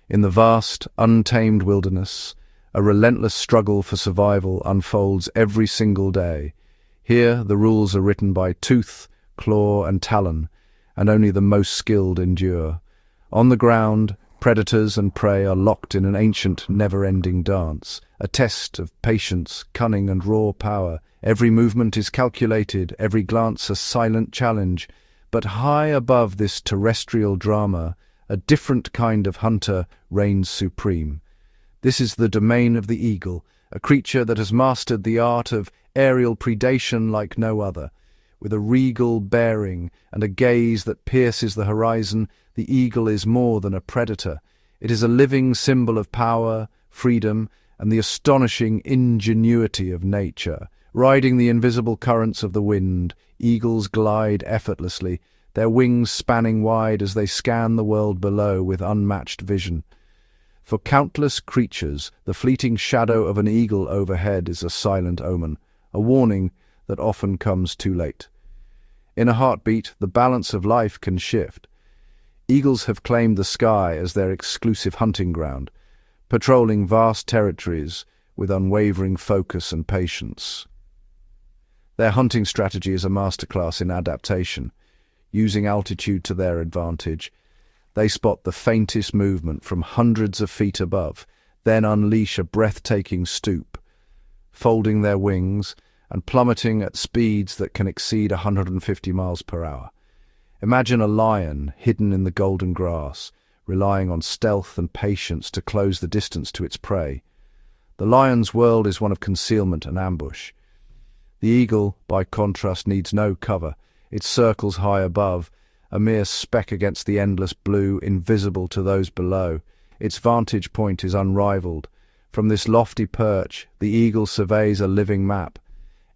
In the vast, untamed wilderness, a relentless struggle for survival unfolds every single day. Here, the rules are written by tooth, claw, and talon, and only the most skilled endure. On the ground, predators and prey are locked in an ancient, never-ending dance, a test of patience, cunning, and raw power. Every movement is calculated, every glance a silent challenge. But high above this terrestrial drama, a different kind of hunter reigns supreme. This is the domain of the eagle, a creature that has mastered the art of aerial predation like no other. With a regal bearing and a gaze that pierces the horizon, the eagle is more than a predator. It is a living symbol of power, freedom, and the astonishing ingenuity of nature. Riding the invisible currents of the wind, eagles glide effortlessly, their wings spanning wide as they scan the world below with unmatched vision. For countless creatures, the fleeting shadow of an eagle overhead is a silent omen, a warning that often comes too late. In a heartbeat, the balance of life can shift. Eagles have claimed the sky as their exclusive hunting ground, patrolling vast territories with unwavering focus and patience. Their hunting strategy is a masterclass in adaptation. Using altitude to their advantage, they spot the faintest movement from hundreds of feet above, then unleash a breathtaking stoop, folding their wings and plummeting at speeds that can exceed 150 miles per hour. Imagine a lion hidden in the golden grass, relying on stealth and patience to close the distance to its prey. The lion's world is one of concealment and ambush. The eagle, by contrast, needs no cover. It circles high above, a mere speck against the endless blue, invisible to those below. Its vantage point is unrivaled. From this lofty perch, the eagle surveys a living map.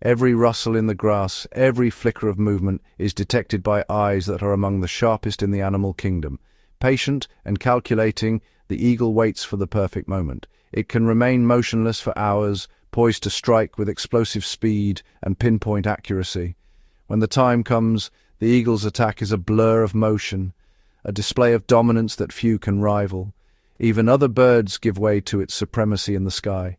Every rustle in the grass, every flicker of movement is detected by eyes that are among the sharpest in the animal kingdom. Patient and calculating, the eagle waits for the perfect moment. It can remain motionless for hours, poised to strike with explosive speed and pinpoint accuracy. When the time comes, the eagle's attack is a blur of motion, a display of dominance that few can rival. Even other birds give way to its supremacy in the sky.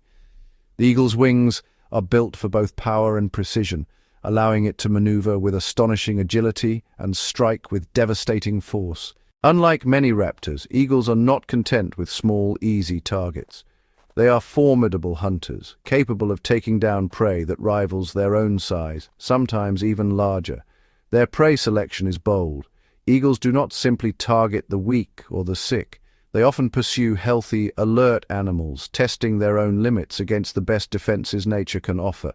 The eagle's wings are built for both power and precision, allowing it to maneuver with astonishing agility and strike with devastating force. Unlike many raptors, eagles are not content with small, easy targets. They are formidable hunters, capable of taking down prey that rivals their own size, sometimes even larger. Their prey selection is bold. Eagles do not simply target the weak or the sick. They often pursue healthy, alert animals, testing their own limits against the best defenses nature can offer.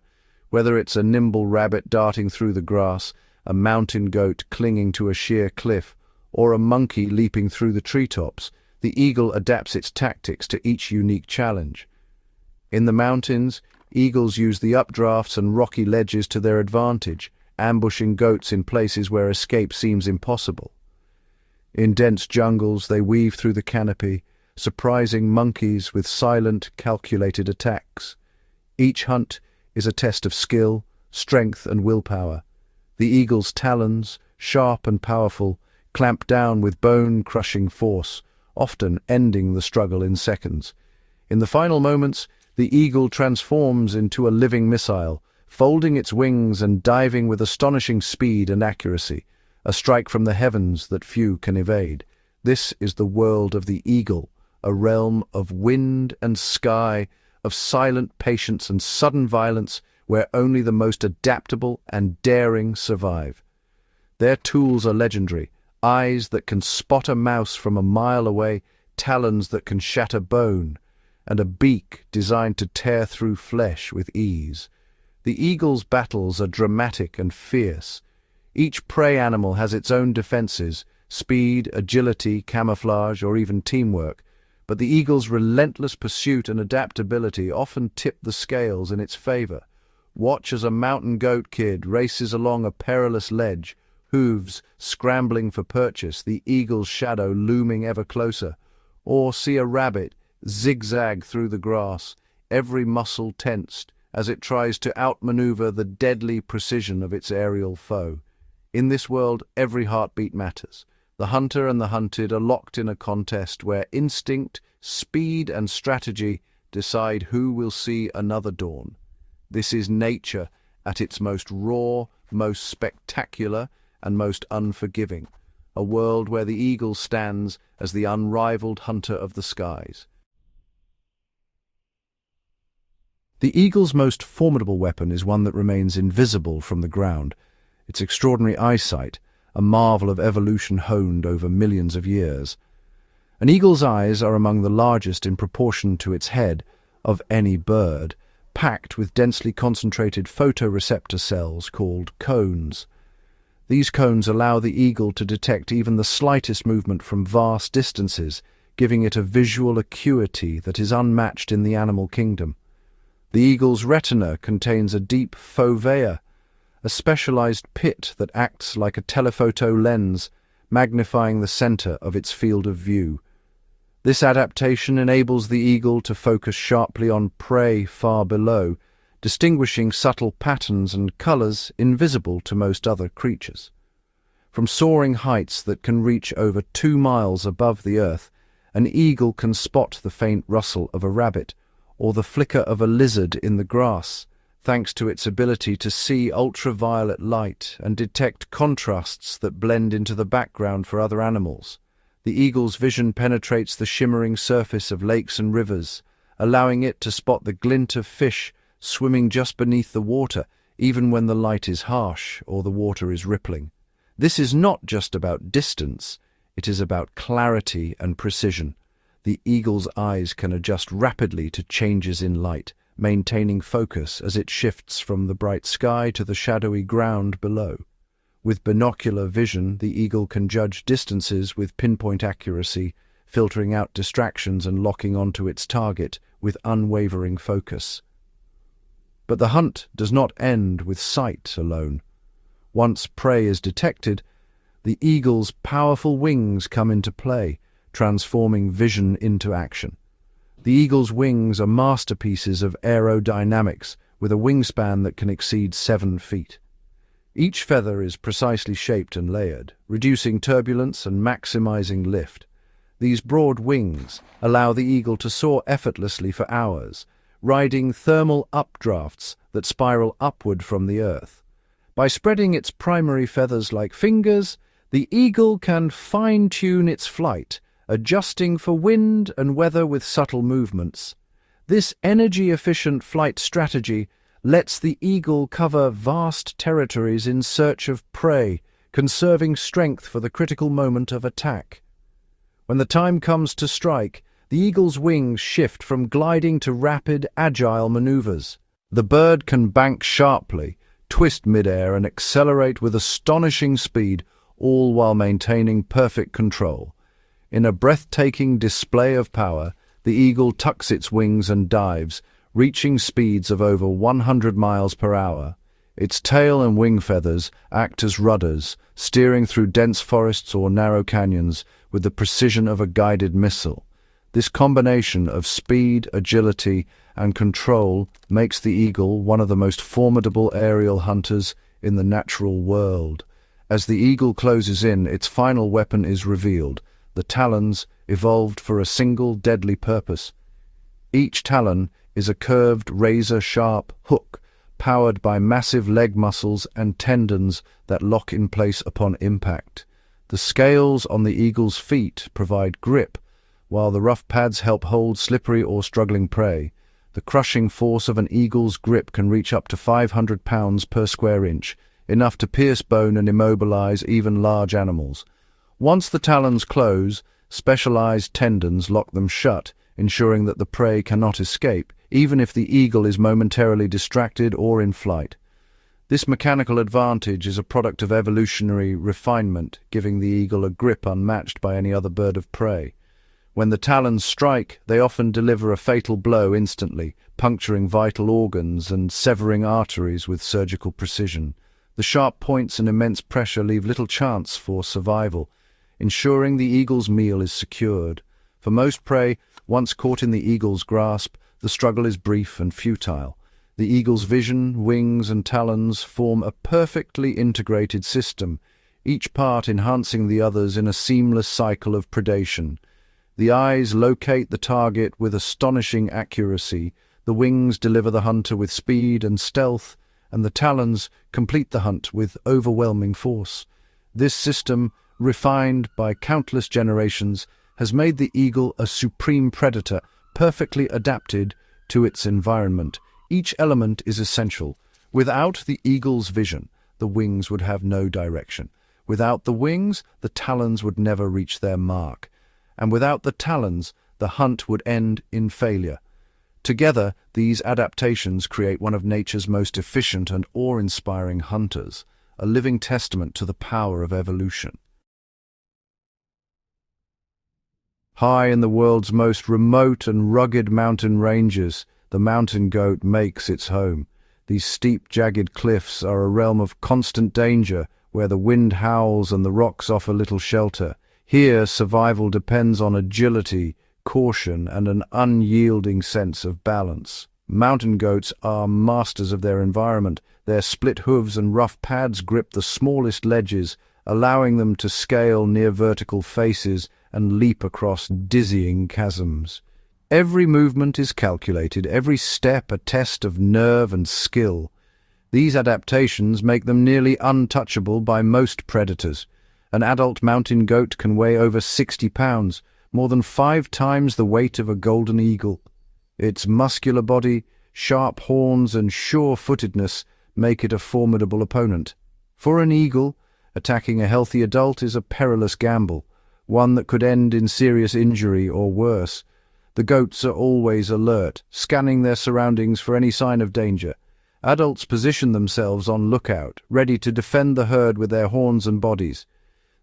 Whether it's a nimble rabbit darting through the grass, a mountain goat clinging to a sheer cliff, or a monkey leaping through the treetops, the eagle adapts its tactics to each unique challenge. In the mountains, eagles use the updrafts and rocky ledges to their advantage, ambushing goats in places where escape seems impossible. In dense jungles, they weave through the canopy, surprising monkeys with silent, calculated attacks. Each hunt is a test of skill, strength, and willpower. The eagle's talons, sharp and powerful, clamp down with bone-crushing force, often ending the struggle in seconds. In the final moments, the eagle transforms into a living missile, folding its wings and diving with astonishing speed and accuracy, a strike from the heavens that few can evade. This is the world of the eagle, a realm of wind and sky, of silent patience and sudden violence, where only the most adaptable and daring survive. Their tools are legendary: eyes that can spot a mouse from a mile away, talons that can shatter bone, and a beak designed to tear through flesh with ease. The eagle's battles are dramatic and fierce. Each prey animal has its own defenses: speed, agility, camouflage, or even teamwork. But the eagle's relentless pursuit and adaptability often tip the scales in its favor. Watch as a mountain goat kid races along a perilous ledge, hooves scrambling for purchase, the eagle's shadow looming ever closer. Or see a rabbit zigzag through the grass, every muscle tensed, as it tries to outmaneuver the deadly precision of its aerial foe. In this world, every heartbeat matters. The hunter and the hunted are locked in a contest where instinct, speed and strategy decide who will see another dawn. This is nature at its most raw, most spectacular, and most unforgiving, a world where the eagle stands as the unrivaled hunter of the skies. The eagle's most formidable weapon is one that remains invisible from the ground. Its extraordinary eyesight, a marvel of evolution honed over millions of years. An eagle's eyes are among the largest in proportion to its head of any bird, packed with densely concentrated photoreceptor cells called cones. These cones allow the eagle to detect even the slightest movement from vast distances, giving it a visual acuity that is unmatched in the animal kingdom. The eagle's retina contains a deep fovea, a specialized pit that acts like a telephoto lens, magnifying the center of its field of view. This adaptation enables the eagle to focus sharply on prey far below, distinguishing subtle patterns and colors invisible to most other creatures. From soaring heights that can reach over 2 miles above the earth, an eagle can spot the faint rustle of a rabbit or the flicker of a lizard in the grass, thanks to its ability to see ultraviolet light and detect contrasts that blend into the background for other animals. The eagle's vision penetrates the shimmering surface of lakes and rivers, allowing it to spot the glint of fish swimming just beneath the water, even when the light is harsh or the water is rippling. This is not just about distance, it is about clarity and precision. The eagle's eyes can adjust rapidly to changes in light, maintaining focus as it shifts from the bright sky to the shadowy ground below. With binocular vision, the eagle can judge distances with pinpoint accuracy, filtering out distractions and locking onto its target with unwavering focus. But the hunt does not end with sight alone. Once prey is detected, the eagle's powerful wings come into play, transforming vision into action. The eagle's wings are masterpieces of aerodynamics, with a wingspan that can exceed 7 feet. Each feather is precisely shaped and layered, reducing turbulence and maximizing lift. These broad wings allow the eagle to soar effortlessly for hours, riding thermal updrafts that spiral upward from the earth. By spreading its primary feathers like fingers, the eagle can fine-tune its flight, adjusting for wind and weather with subtle movements. This energy-efficient flight strategy lets the eagle cover vast territories in search of prey, conserving strength for the critical moment of attack. When the time comes to strike, the eagle's wings shift from gliding to rapid, agile maneuvers. The bird can bank sharply, twist midair, and accelerate with astonishing speed, all while maintaining perfect control. In a breathtaking display of power, the eagle tucks its wings and dives, reaching speeds of over 100 miles per hour. Its tail and wing feathers act as rudders, steering through dense forests or narrow canyons with the precision of a guided missile. This combination of speed, agility, and control makes the eagle one of the most formidable aerial hunters in the natural world. As the eagle closes in, its final weapon is revealed. The talons, evolved for a single deadly purpose. Each talon is a curved, razor-sharp hook, powered by massive leg muscles and tendons that lock in place upon impact. The scales on the eagle's feet provide grip, while the rough pads help hold slippery or struggling prey. The crushing force of an eagle's grip can reach up to 500 pounds per square inch, enough to pierce bone and immobilize even large animals. Once the talons close, specialized tendons lock them shut, ensuring that the prey cannot escape, even if the eagle is momentarily distracted or in flight. This mechanical advantage is a product of evolutionary refinement, giving the eagle a grip unmatched by any other bird of prey. When the talons strike, they often deliver a fatal blow instantly, puncturing vital organs and severing arteries with surgical precision. The sharp points and immense pressure leave little chance for survival, ensuring the eagle's meal is secured. For most prey, once caught in the eagle's grasp, the struggle is brief and futile. The eagle's vision, wings, and talons form a perfectly integrated system, each part enhancing the others in a seamless cycle of predation. The eyes locate the target with astonishing accuracy, the wings deliver the hunter with speed and stealth, and the talons complete the hunt with overwhelming force. This system, refined by countless generations, has made the eagle a supreme predator, perfectly adapted to its environment. Each element is essential. Without the eagle's vision, the wings would have no direction. Without the wings, the talons would never reach their mark. And without the talons, the hunt would end in failure. Together, these adaptations create one of nature's most efficient and awe-inspiring hunters, a living testament to the power of evolution. High in the world's most remote and rugged mountain ranges, the mountain goat makes its home. These steep, jagged cliffs are a realm of constant danger, where the wind howls and the rocks offer little shelter. Here, survival depends on agility, caution, and an unyielding sense of balance. Mountain goats are masters of their environment. Their split hooves and rough pads grip the smallest ledges, allowing them to scale near vertical faces and leap across dizzying chasms. Every movement is calculated, every step a test of nerve and skill. These adaptations make them nearly untouchable by most predators. An adult mountain goat can weigh over 60 pounds, more than 5 times the weight of a golden eagle. Its muscular body, sharp horns, and sure-footedness make it a formidable opponent. For an eagle, attacking a healthy adult is a perilous gamble, one that could end in serious injury or worse. The goats are always alert, scanning their surroundings for any sign of danger. Adults position themselves on lookout, ready to defend the herd with their horns and bodies.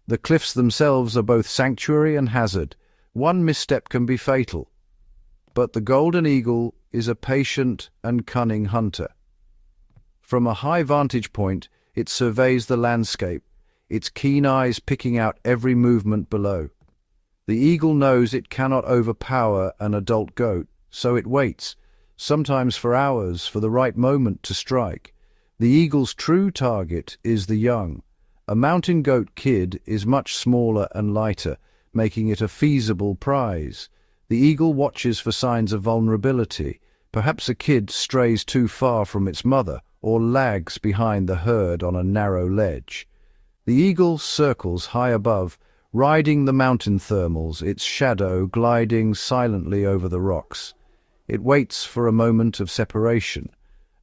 The cliffs themselves are both sanctuary and hazard. One misstep can be fatal. But the golden eagle is a patient and cunning hunter. From a high vantage point, it surveys the landscape, its keen eyes picking out every movement below. The eagle knows it cannot overpower an adult goat, so it waits, sometimes for hours, for the right moment to strike. The eagle's true target is the young. A mountain goat kid is much smaller and lighter, making it a feasible prize. The eagle watches for signs of vulnerability. Perhaps a kid strays too far from its mother or lags behind the herd on a narrow ledge. The eagle circles high above, riding the mountain thermals, its shadow gliding silently over the rocks. It waits for a moment of separation,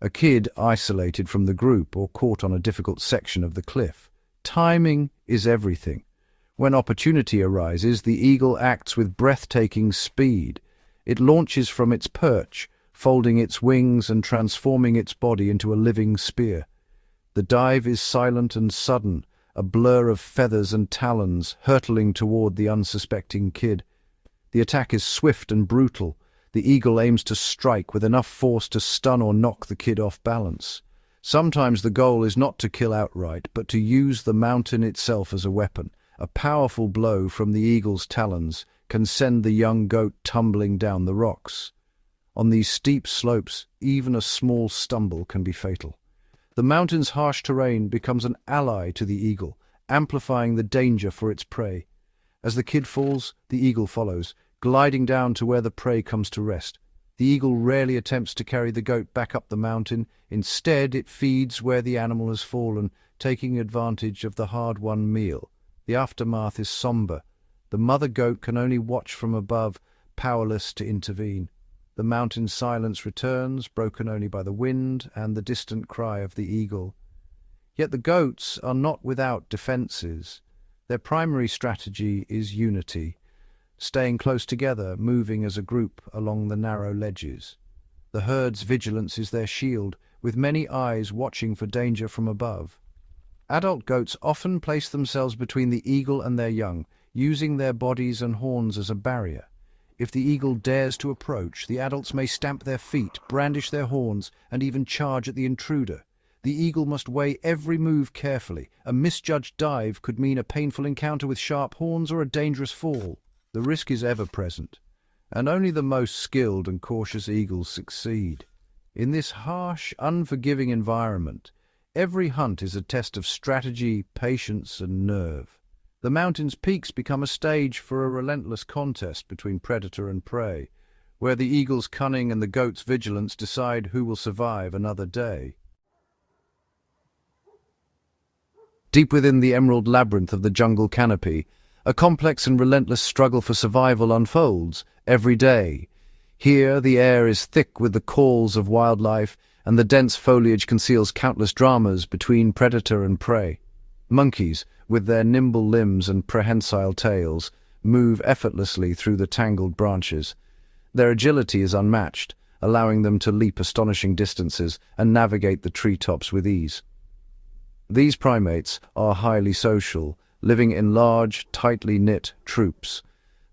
a kid isolated from the group or caught on a difficult section of the cliff. Timing is everything. When opportunity arises, the eagle acts with breathtaking speed. It launches from its perch, folding its wings and transforming its body into a living spear. The dive is silent and sudden, a blur of feathers and talons hurtling toward the unsuspecting kid. The attack is swift and brutal. The eagle aims to strike with enough force to stun or knock the kid off balance. Sometimes the goal is not to kill outright, but to use the mountain itself as a weapon. A powerful blow from the eagle's talons can send the young goat tumbling down the rocks. On these steep slopes, even a small stumble can be fatal. The mountain's harsh terrain becomes an ally to the eagle, amplifying the danger for its prey. As the kid falls, the eagle follows, gliding down to where the prey comes to rest. The eagle rarely attempts to carry the goat back up the mountain. Instead, it feeds where the animal has fallen, taking advantage of the hard-won meal. The aftermath is somber. The mother goat can only watch from above, powerless to intervene. The mountain silence returns, broken only by the wind and the distant cry of the eagle. Yet the goats are not without defenses. Their primary strategy is unity, staying close together, moving as a group along the narrow ledges. The herd's vigilance is their shield, with many eyes watching for danger from above. Adult goats often place themselves between the eagle and their young, using their bodies and horns as a barrier. If the eagle dares to approach, the adults may stamp their feet, brandish their horns, and even charge at the intruder. The eagle must weigh every move carefully. A misjudged dive could mean a painful encounter with sharp horns or a dangerous fall. The risk is ever present, and only the most skilled and cautious eagles succeed. In this harsh, unforgiving environment, every hunt is a test of strategy, patience, and nerve. The mountain's peaks become a stage for a relentless contest between predator and prey, where the eagle's cunning and the goat's vigilance decide who will survive another day. Deep within the emerald labyrinth of the jungle canopy, a complex and relentless struggle for survival unfolds every day. Here, the air is thick with the calls of wildlife, and the dense foliage conceals countless dramas between predator and prey. Monkeys, with their nimble limbs and prehensile tails, move effortlessly through the tangled branches. Their agility is unmatched, allowing them to leap astonishing distances and navigate the treetops with ease. These primates are highly social, living in large, tightly knit troops.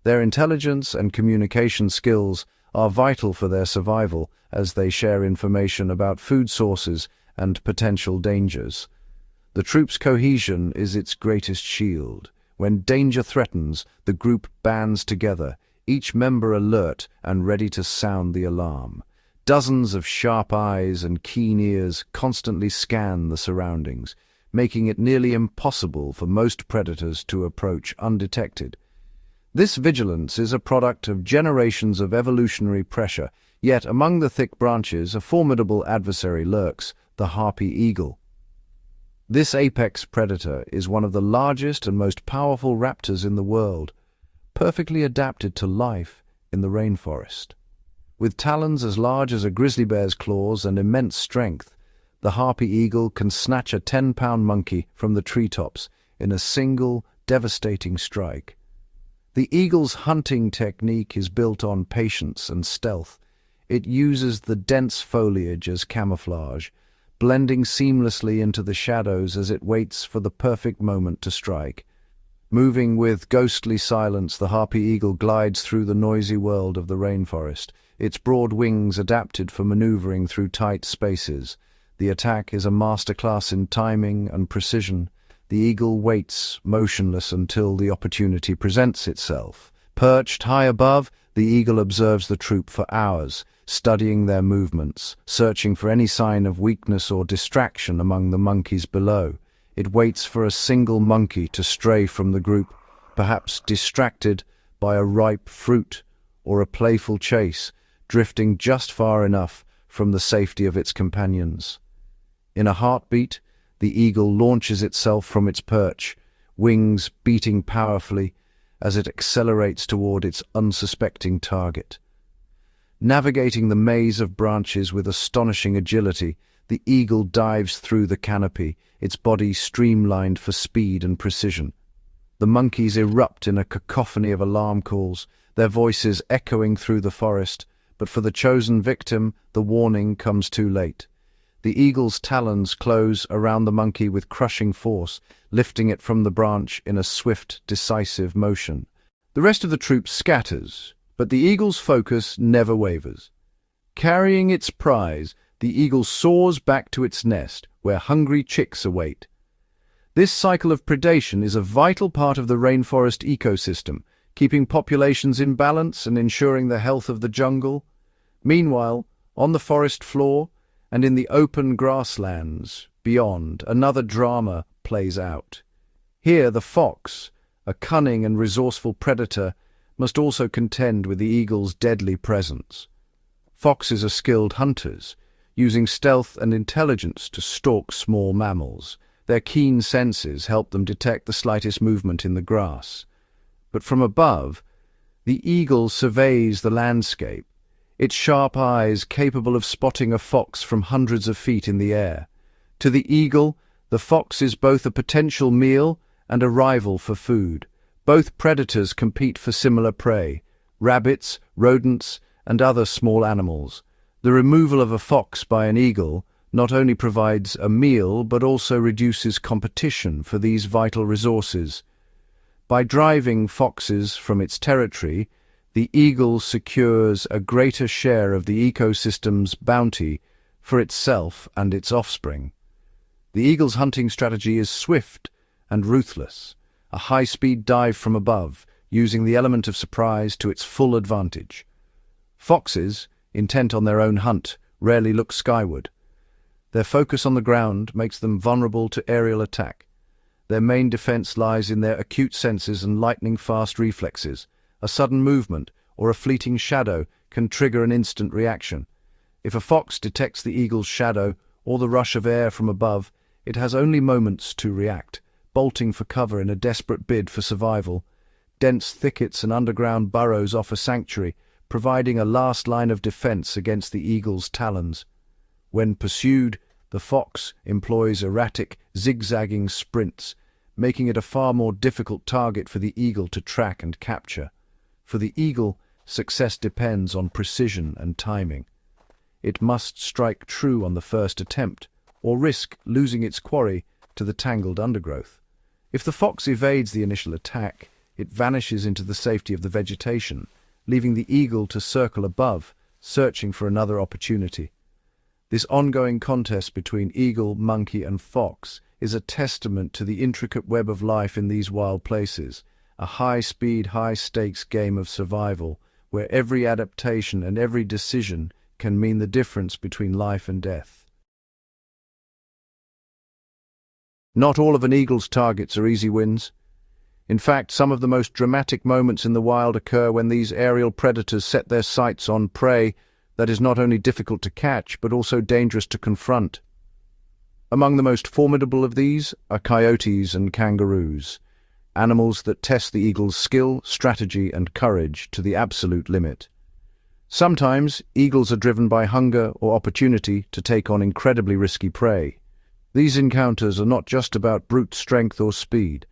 Their intelligence and communication skills are vital for their survival as they share information about food sources and potential dangers. The troop's cohesion is its greatest shield. When danger threatens, the group bands together, each member alert and ready to sound the alarm. Dozens of sharp eyes and keen ears constantly scan the surroundings, making it nearly impossible for most predators to approach undetected. This vigilance is a product of generations of evolutionary pressure, yet among the thick branches a formidable adversary lurks, the harpy eagle. This apex predator is one of the largest and most powerful raptors in the world, perfectly adapted to life in the rainforest. With talons as large as a grizzly bear's claws and immense strength, the harpy eagle can snatch a 10-pound monkey from the treetops in a single, devastating strike. The eagle's hunting technique is built on patience and stealth. It uses the dense foliage as camouflage, blending seamlessly into the shadows as it waits for the perfect moment to strike. Moving with ghostly silence, the harpy eagle glides through the noisy world of the rainforest, its broad wings adapted for maneuvering through tight spaces. The attack is a masterclass in timing and precision. The eagle waits, motionless, until the opportunity presents itself. Perched high above, the eagle observes the troop for hours, studying their movements, searching for any sign of weakness or distraction among the monkeys below. It waits for a single monkey to stray from the group, perhaps distracted by a ripe fruit or a playful chase, drifting just far enough from the safety of its companions. In a heartbeat, the eagle launches itself from its perch, wings beating powerfully as it accelerates toward its unsuspecting target. Navigating the maze of branches with astonishing agility, the eagle dives through the canopy, its body streamlined for speed and precision. The monkeys erupt in a cacophony of alarm calls, their voices echoing through the forest, but for the chosen victim, the warning comes too late. The eagle's talons close around the monkey with crushing force, lifting it from the branch in a swift, decisive motion. The rest of the troop scatters, but the eagle's focus never wavers. Carrying its prize, the eagle soars back to its nest, where hungry chicks await. This cycle of predation is a vital part of the rainforest ecosystem, keeping populations in balance and ensuring the health of the jungle. Meanwhile, on the forest floor and in the open grasslands beyond, another drama plays out. Here, the fox, a cunning and resourceful predator, must also contend with the eagle's deadly presence. Foxes are skilled hunters, using stealth and intelligence to stalk small mammals. Their keen senses help them detect the slightest movement in the grass. But from above, the eagle surveys the landscape, its sharp eyes capable of spotting a fox from hundreds of feet in the air. To the eagle, the fox is both a potential meal and a rival for food. Both predators compete for similar prey: rabbits, rodents, and other small animals. The removal of a fox by an eagle not only provides a meal but also reduces competition for these vital resources. By driving foxes from its territory, the eagle secures a greater share of the ecosystem's bounty for itself and its offspring. The eagle's hunting strategy is swift and ruthless, a high-speed dive from above, using the element of surprise to its full advantage. Foxes, intent on their own hunt, rarely look skyward. Their focus on the ground makes them vulnerable to aerial attack. Their main defense lies in their acute senses and lightning-fast reflexes. A sudden movement or a fleeting shadow can trigger an instant reaction. If a fox detects the eagle's shadow or the rush of air from above, it has only moments to react, bolting for cover in a desperate bid for survival. Dense thickets and underground burrows offer sanctuary, providing a last line of defense against the eagle's talons. When pursued, the fox employs erratic, zigzagging sprints, making it a far more difficult target for the eagle to track and capture. For the eagle, success depends on precision and timing. It must strike true on the first attempt, or risk losing its quarry to the tangled undergrowth. If the fox evades the initial attack, it vanishes into the safety of the vegetation, leaving the eagle to circle above, searching for another opportunity. This ongoing contest between eagle, monkey, and fox is a testament to the intricate web of life in these wild places, a high-speed, high-stakes game of survival, where every adaptation and every decision can mean the difference between life and death. Not all of an eagle's targets are easy wins. In fact, some of the most dramatic moments in the wild occur when these aerial predators set their sights on prey that is not only difficult to catch, but also dangerous to confront. Among the most formidable of these are coyotes and kangaroos, animals that test the eagle's skill, strategy, and courage to the absolute limit. Sometimes, eagles are driven by hunger or opportunity to take on incredibly risky prey. These encounters are not just about brute strength or speed,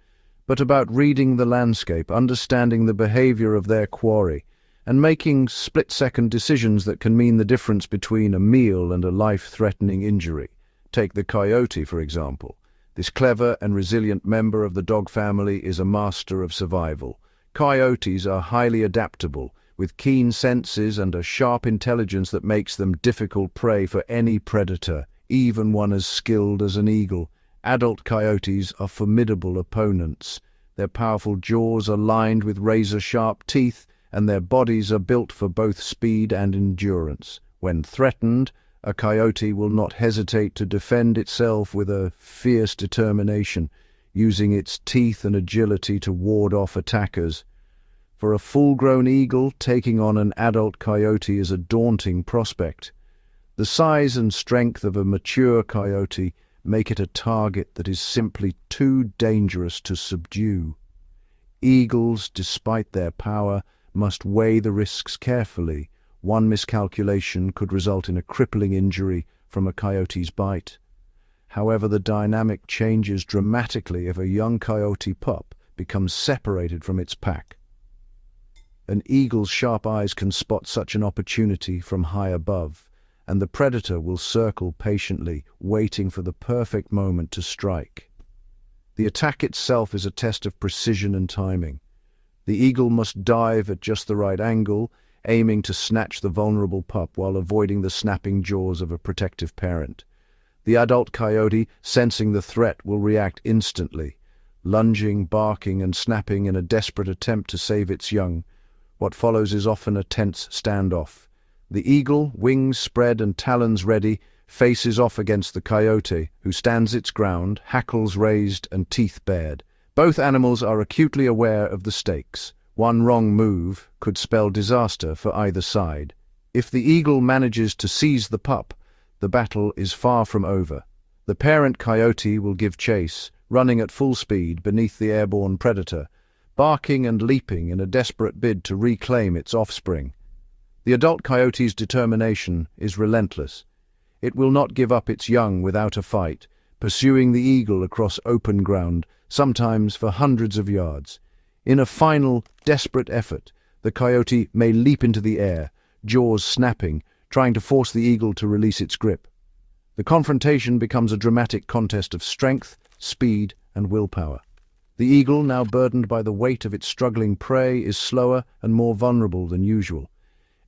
but about reading the landscape, understanding the behavior of their quarry, and making split-second decisions that can mean the difference between a meal and a life-threatening injury. Take the coyote, for example. This clever and resilient member of the dog family is a master of survival. Coyotes are highly adaptable, with keen senses and a sharp intelligence that makes them difficult prey for any predator, even one as skilled as an eagle. Adult coyotes are formidable opponents. Their powerful jaws are lined with razor-sharp teeth, and their bodies are built for both speed and endurance. When threatened, a coyote will not hesitate to defend itself with a fierce determination, using its teeth and agility to ward off attackers. For a full-grown eagle, taking on an adult coyote is a daunting prospect. The size and strength of a mature coyote make it a target that is simply too dangerous to subdue. Eagles, despite their power, must weigh the risks carefully. One miscalculation could result in a crippling injury from a coyote's bite. However, the dynamic changes dramatically if a young coyote pup becomes separated from its pack. An eagle's sharp eyes can spot such an opportunity from high above, and the predator will circle patiently, waiting for the perfect moment to strike. The attack itself is a test of precision and timing. The eagle must dive at just the right angle, aiming to snatch the vulnerable pup while avoiding the snapping jaws of a protective parent. The adult coyote, sensing the threat, will react instantly, lunging, barking, and snapping in a desperate attempt to save its young. What follows is often a tense standoff. The eagle, wings spread and talons ready, faces off against the coyote, who stands its ground, hackles raised and teeth bared. Both animals are acutely aware of the stakes. One wrong move could spell disaster for either side. If the eagle manages to seize the pup, the battle is far from over. The parent coyote will give chase, running at full speed beneath the airborne predator, barking and leaping in a desperate bid to reclaim its offspring. The adult coyote's determination is relentless. It will not give up its young without a fight, pursuing the eagle across open ground, sometimes for hundreds of yards. In a final, desperate effort, the coyote may leap into the air, jaws snapping, trying to force the eagle to release its grip. The confrontation becomes a dramatic contest of strength, speed, and willpower. The eagle, now burdened by the weight of its struggling prey, is slower and more vulnerable than usual.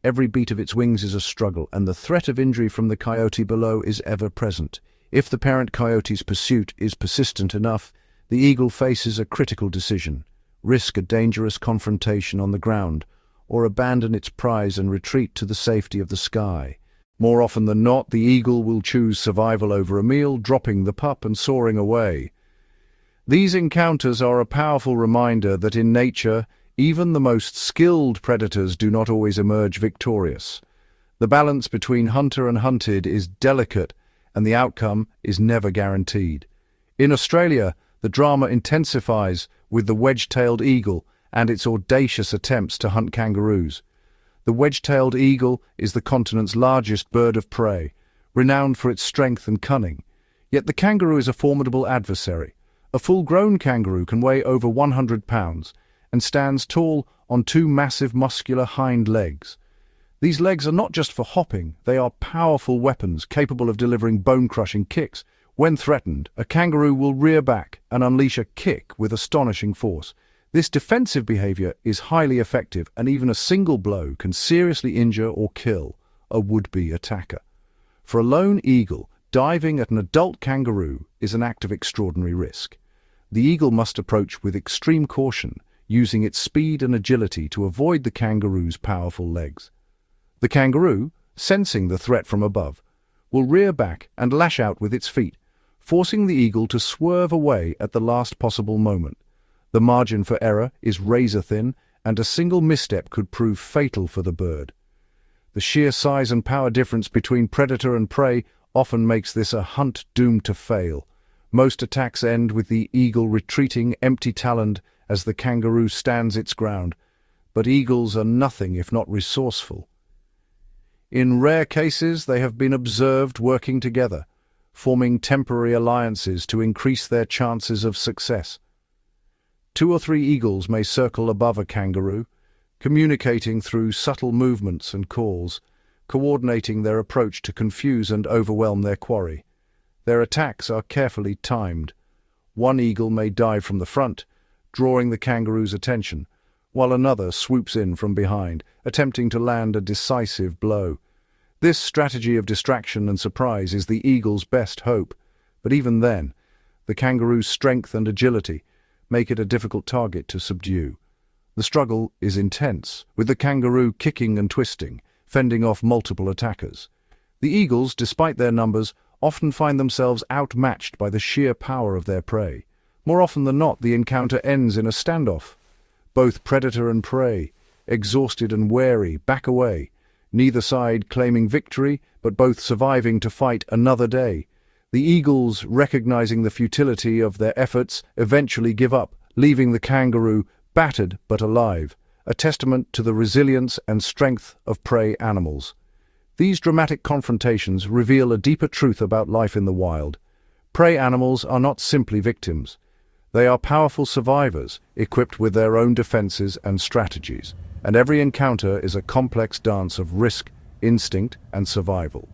Every beat of its wings is a struggle, and the threat of injury from the coyote below is ever present. If the parent coyote's pursuit is persistent enough, the eagle faces a critical decision: risk a dangerous confrontation on the ground, or abandon its prize and retreat to the safety of the sky. More often than not, the eagle will choose survival over a meal, dropping the pup and soaring away. These encounters are a powerful reminder that in nature, even the most skilled predators do not always emerge victorious. The balance between hunter and hunted is delicate, and the outcome is never guaranteed. In Australia, the drama intensifies with the wedge-tailed eagle and its audacious attempts to hunt kangaroos. The wedge-tailed eagle is the continent's largest bird of prey, renowned for its strength and cunning. Yet the kangaroo is a formidable adversary. A full-grown kangaroo can weigh over 100 pounds and stands tall on two massive muscular hind legs. These legs are not just for hopping, they are powerful weapons capable of delivering bone-crushing kicks. When threatened, a kangaroo will rear back and unleash a kick with astonishing force. This defensive behavior is highly effective, and even a single blow can seriously injure or kill a would-be attacker. For a lone eagle, diving at an adult kangaroo is an act of extraordinary risk. The eagle must approach with extreme caution, using its speed and agility to avoid the kangaroo's powerful legs. The kangaroo, sensing the threat from above, will rear back and lash out with its feet, forcing the eagle to swerve away at the last possible moment. The margin for error is razor-thin, and a single misstep could prove fatal for the bird. The sheer size and power difference between predator and prey often makes this a hunt doomed to fail. Most attacks end with the eagle retreating empty-taloned as the kangaroo stands its ground, but eagles are nothing if not resourceful. In rare cases, they have been observed working together, forming temporary alliances to increase their chances of success. 2 or 3 eagles may circle above a kangaroo, communicating through subtle movements and calls, coordinating their approach to confuse and overwhelm their quarry. Their attacks are carefully timed. One eagle may dive from the front, drawing the kangaroo's attention, while another swoops in from behind, attempting to land a decisive blow. This strategy of distraction and surprise is the eagle's best hope, but even then, the kangaroo's strength and agility make it a difficult target to subdue. The struggle is intense, with the kangaroo kicking and twisting, fending off multiple attackers. The eagles, despite their numbers, often find themselves outmatched by the sheer power of their prey. More often than not, the encounter ends in a standoff. Both predator and prey, exhausted and wary, back away, neither side claiming victory, but both surviving to fight another day. The eagles, recognizing the futility of their efforts, eventually give up, leaving the kangaroo battered but alive, a testament to the resilience and strength of prey animals. These dramatic confrontations reveal a deeper truth about life in the wild. Prey animals are not simply victims. They are powerful survivors, equipped with their own defenses and strategies, and every encounter is a complex dance of risk, instinct, and survival.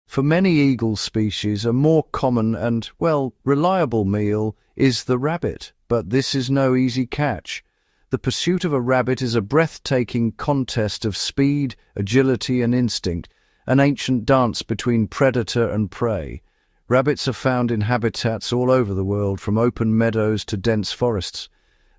For many eagle species, a more common and, reliable meal is the rabbit, but this is no easy catch. The pursuit of a rabbit is a breathtaking contest of speed, agility, and instinct, an ancient dance between predator and prey. Rabbits are found in habitats all over the world, from open meadows to dense forests.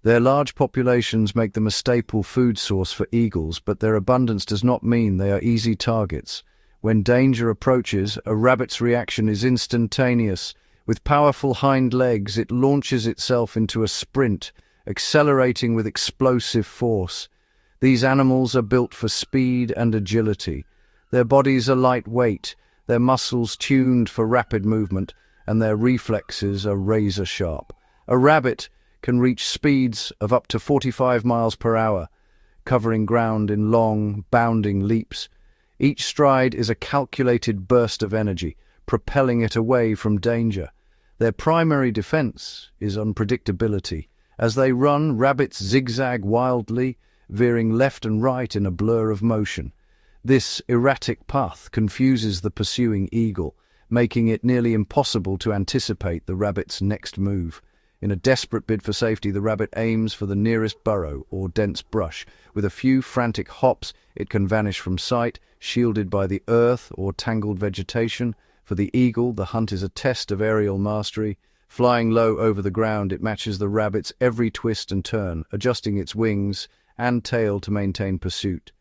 Their large populations make them a staple food source for eagles, but their abundance does not mean they are easy targets. When danger approaches, a rabbit's reaction is instantaneous. With powerful hind legs, it launches itself into a sprint, accelerating with explosive force. These animals are built for speed and agility. Their bodies are lightweight, their muscles tuned for rapid movement, and their reflexes are razor-sharp. A rabbit can reach speeds of up to 45 miles per hour, covering ground in long, bounding leaps. Each stride is a calculated burst of energy, propelling it away from danger. Their primary defense is unpredictability. As they run, rabbits zigzag wildly, veering left and right in a blur of motion. This erratic path confuses the pursuing eagle, making it nearly impossible to anticipate the rabbit's next move. In a desperate bid for safety, the rabbit aims for the nearest burrow or dense brush. With a few frantic hops, it can vanish from sight, shielded by the earth or tangled vegetation. For the eagle, the hunt is a test of aerial mastery. Flying low over the ground, it matches the rabbit's every twist and turn, adjusting its wings and tail to maintain pursuit.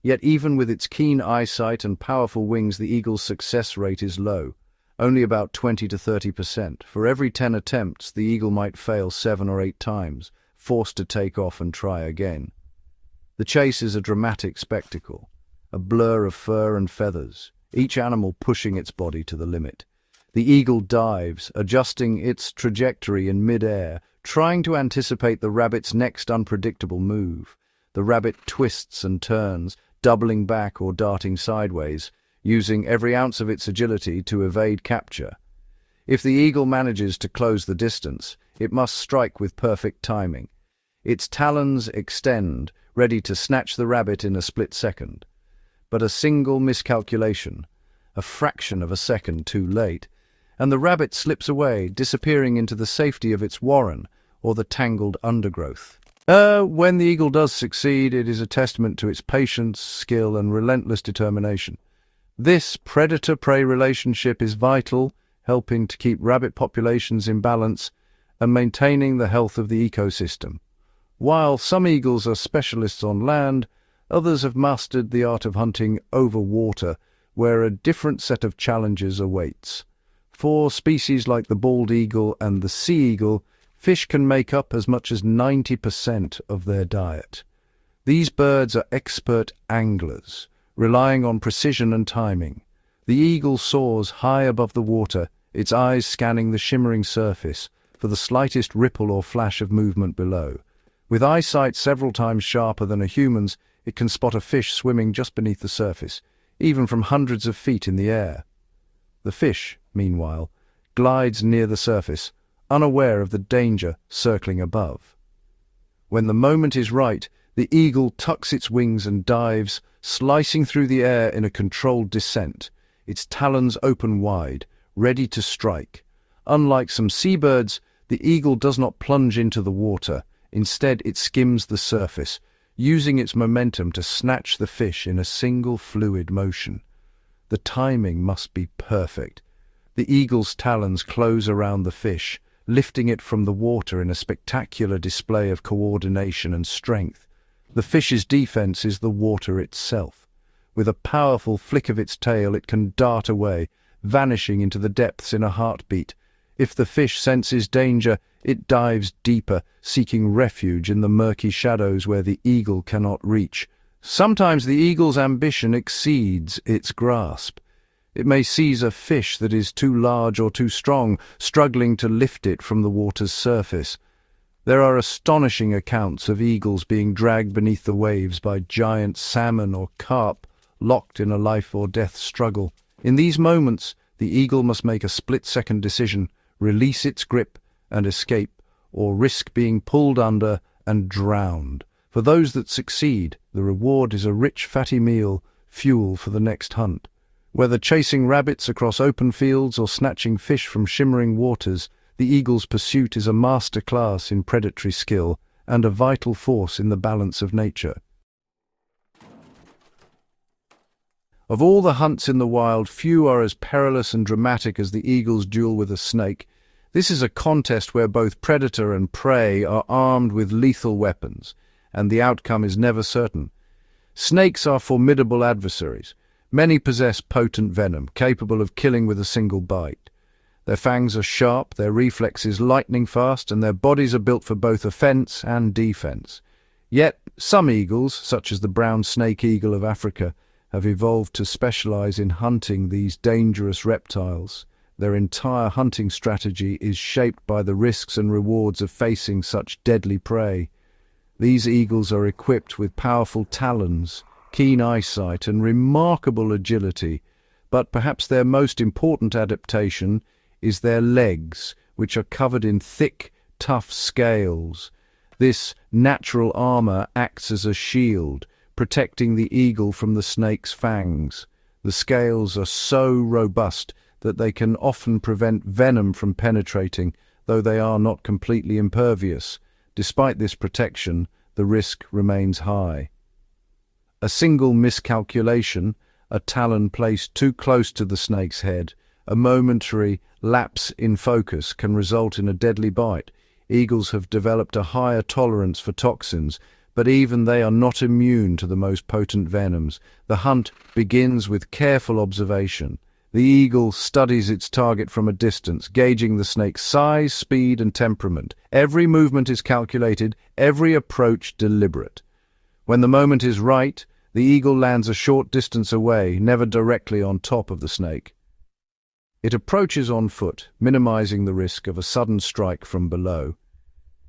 Yet even with its keen eyesight and powerful wings, the eagle's success rate is low. only about 20 to 30%. For every 10 attempts, the eagle might fail 7 or 8 times, forced to take off and try again. The chase is a dramatic spectacle, a blur of fur and feathers, each animal pushing its body to the limit. The eagle dives, adjusting its trajectory in mid-air, trying to anticipate the rabbit's next unpredictable move. The rabbit twists and turns, doubling back or darting sideways, using every ounce of its agility to evade capture. If the eagle manages to close the distance, it must strike with perfect timing. Its talons extend, ready to snatch the rabbit in a split second. But a single miscalculation, a fraction of a second too late, and the rabbit slips away, disappearing into the safety of its warren or the tangled undergrowth. When the eagle does succeed, it is a testament to its patience, skill, and relentless determination. This predator-prey relationship is vital, helping to keep rabbit populations in balance and maintaining the health of the ecosystem. While some eagles are specialists on land, others have mastered the art of hunting over water, where a different set of challenges awaits. For species like the bald eagle and the sea eagle, fish can make up as much as 90% of their diet. These birds are expert anglers, relying on precision and timing. The eagle soars high above the water, its eyes scanning the shimmering surface for the slightest ripple or flash of movement below. With eyesight several times sharper than a human's, it can spot a fish swimming just beneath the surface, even from hundreds of feet in the air. The fish, meanwhile, glides near the surface, unaware of the danger circling above. When the moment is right, the eagle tucks its wings and dives, slicing through the air in a controlled descent, its talons open wide, ready to strike. Unlike some seabirds, the eagle does not plunge into the water. Instead, it skims the surface, using its momentum to snatch the fish in a single fluid motion. The timing must be perfect. The eagle's talons close around the fish, lifting it from the water in a spectacular display of coordination and strength. The fish's defense is the water itself. With a powerful flick of its tail, it can dart away, vanishing into the depths in a heartbeat. If the fish senses danger, it dives deeper, seeking refuge in the murky shadows where the eagle cannot reach. Sometimes the eagle's ambition exceeds its grasp. It may seize a fish that is too large or too strong, struggling to lift it from the water's surface. There are astonishing accounts of eagles being dragged beneath the waves by giant salmon or carp, locked in a life-or-death struggle. In these moments, the eagle must make a split-second decision, release its grip and escape, or risk being pulled under and drowned. For those that succeed, the reward is a rich, fatty meal, fuel for the next hunt. Whether chasing rabbits across open fields or snatching fish from shimmering waters, the eagle's pursuit is a master class in predatory skill and a vital force in the balance of nature. Of all the hunts in the wild, few are as perilous and dramatic as the eagle's duel with a snake. This is a contest where both predator and prey are armed with lethal weapons, and the outcome is never certain. Snakes are formidable adversaries. Many possess potent venom, capable of killing with a single bite. Their fangs are sharp, their reflexes lightning fast, and their bodies are built for both offense and defense. Yet, some eagles, such as the brown snake eagle of Africa, have evolved to specialize in hunting these dangerous reptiles. Their entire hunting strategy is shaped by the risks and rewards of facing such deadly prey. These eagles are equipped with powerful talons, keen eyesight, and remarkable agility, but perhaps their most important adaptation is their legs, which are covered in thick, tough scales. This natural armor acts as a shield, protecting the eagle from the snake's fangs. The scales are so robust that they can often prevent venom from penetrating, though they are not completely impervious. Despite this protection, the risk remains high. A single miscalculation, a talon placed too close to the snake's head, a momentary lapse in focus can result in a deadly bite. Eagles have developed a higher tolerance for toxins, but even they are not immune to the most potent venoms. The hunt begins with careful observation, The eagle studies its target from a distance, gauging the snake's size, speed, and temperament. Every movement is calculated, every approach deliberate. When the moment is right, the eagle lands a short distance away, never directly on top of the snake. It approaches on foot, minimizing the risk of a sudden strike from below.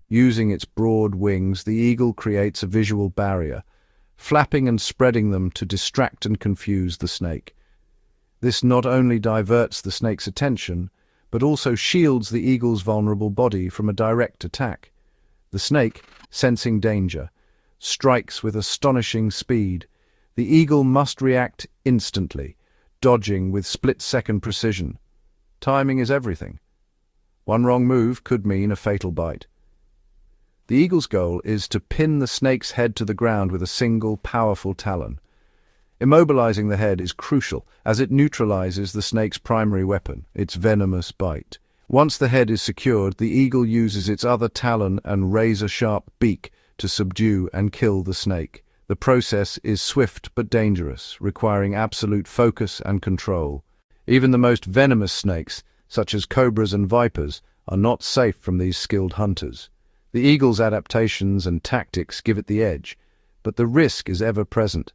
Using its broad wings, the eagle creates a visual barrier, flapping and spreading them to distract and confuse the snake. This not only diverts the snake's attention, but also shields the eagle's vulnerable body from a direct attack. The snake, sensing danger, strikes with astonishing speed. The eagle must react instantly, dodging with split-second precision. Timing is everything. One wrong move could mean a fatal bite. The eagle's goal is to pin the snake's head to the ground with a single, powerful talon. Immobilizing the head is crucial, as it neutralizes the snake's primary weapon, its venomous bite. Once the head is secured, the eagle uses its other talon and razor-sharp beak to subdue and kill the snake. The process is swift but dangerous, requiring absolute focus and control. Even the most venomous snakes, such as cobras and vipers, are not safe from these skilled hunters. The eagle's adaptations and tactics give it the edge, but the risk is ever present.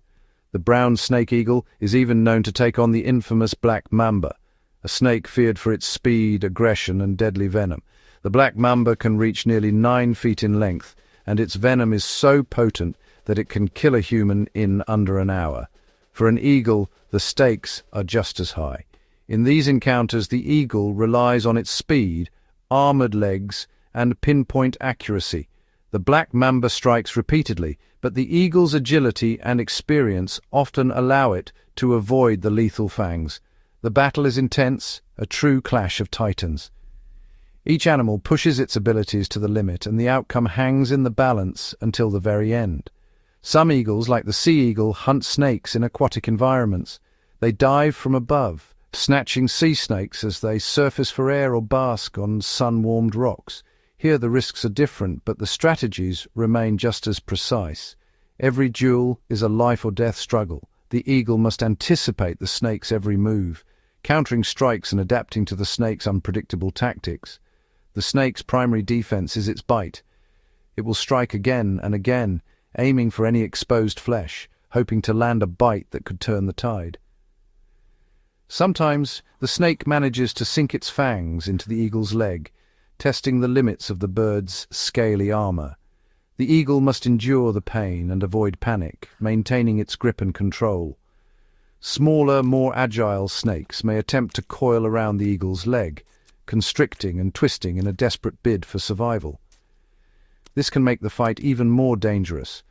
The brown snake eagle is even known to take on the infamous black mamba, a snake feared for its speed, aggression, and deadly venom. The black mamba can reach nearly 9 feet in length, and its venom is so potent that it can kill a human in under an hour. For an eagle, the stakes are just as high. In these encounters, the eagle relies on its speed, armored legs, and pinpoint accuracy. The black mamba strikes repeatedly, but the eagle's agility and experience often allow it to avoid the lethal fangs. The battle is intense, a true clash of titans. Each animal pushes its abilities to the limit, and the outcome hangs in the balance until the very end. Some eagles, like the sea eagle, hunt snakes in aquatic environments. They dive from above, snatching sea snakes as they surface for air or bask on sun-warmed rocks. Here the risks are different, but the strategies remain just as precise. Every duel is a life-or-death struggle. The eagle must anticipate the snake's every move, countering strikes and adapting to the snake's unpredictable tactics. The snake's primary defense is its bite. It will strike again and again, aiming for any exposed flesh, hoping to land a bite that could turn the tide. Sometimes the snake manages to sink its fangs into the eagle's leg, testing the limits of the bird's scaly armor. The eagle must endure the pain and avoid panic, maintaining its grip and control. Smaller, more agile snakes may attempt to coil around the eagle's leg, constricting and twisting in a desperate bid for survival. This can make the fight even more dangerous,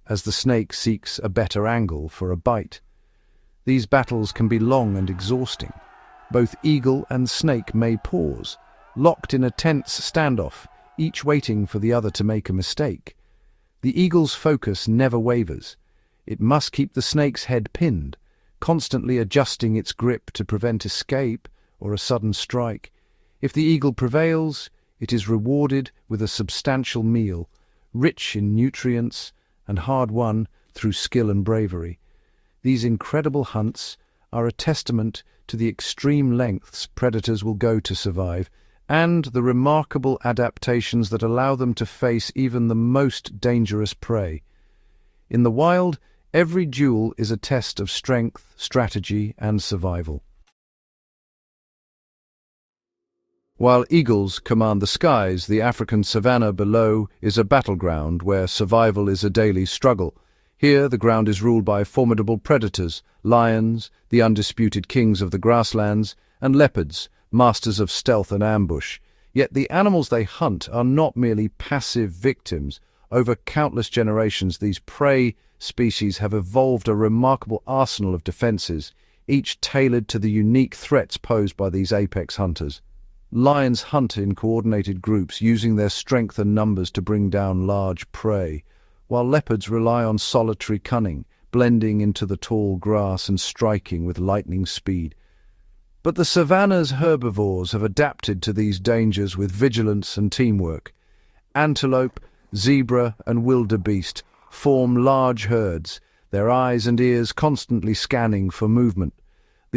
as the snake seeks a better angle for a bite. These battles can be long and exhausting. Both eagle and snake may pause, locked in a tense standoff, each waiting for the other to make a mistake. The eagle's focus never wavers. It must keep the snake's head pinned, constantly adjusting its grip to prevent escape or a sudden strike. If the eagle prevails, it is rewarded with a substantial meal, rich in nutrients and hard-won through skill and bravery. These incredible hunts are a testament to the extreme lengths predators will go to survive, and the remarkable adaptations that allow them to face even the most dangerous prey. In the wild, every duel is a test of strength, strategy, and survival. While eagles command the skies, the African savanna below is a battleground where survival is a daily struggle. Here, the ground is ruled by formidable predators, lions, the undisputed kings of the grasslands, and leopards, masters of stealth and ambush. Yet the animals they hunt are not merely passive victims. Over countless generations, these prey species have evolved a remarkable arsenal of defenses, each tailored to the unique threats posed by these apex hunters. Lions hunt in coordinated groups, using their strength and numbers to bring down large prey, while leopards rely on solitary cunning, blending into the tall grass and striking with lightning speed. But the savanna's herbivores have adapted to these dangers with vigilance and teamwork. Antelope, zebra, and wildebeest form large herds, their eyes and ears constantly scanning for movement.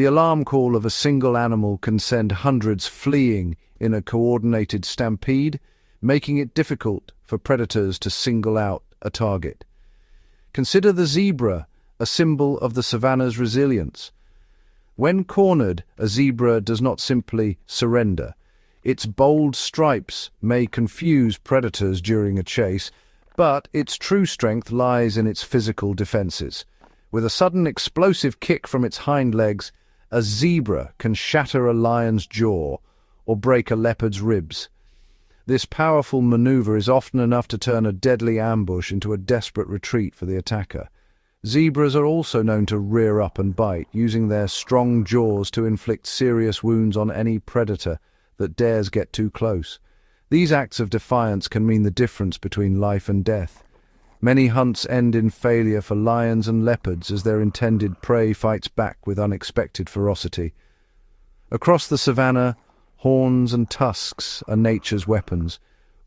The alarm call of a single animal can send hundreds fleeing in a coordinated stampede, making it difficult for predators to single out a target. Consider the zebra, a symbol of the savanna's resilience. When cornered, a zebra does not simply surrender. Its bold stripes may confuse predators during a chase, but its true strength lies in its physical defenses. With a sudden explosive kick from its hind legs, a zebra can shatter a lion's jaw or break a leopard's ribs. This powerful maneuver is often enough to turn a deadly ambush into a desperate retreat for the attacker. Zebras are also known to rear up and bite, using their strong jaws to inflict serious wounds on any predator that dares get too close. These acts of defiance can mean the difference between life and death. Many hunts end in failure for lions and leopards as their intended prey fights back with unexpected ferocity. Across the savanna, horns and tusks are nature's weapons,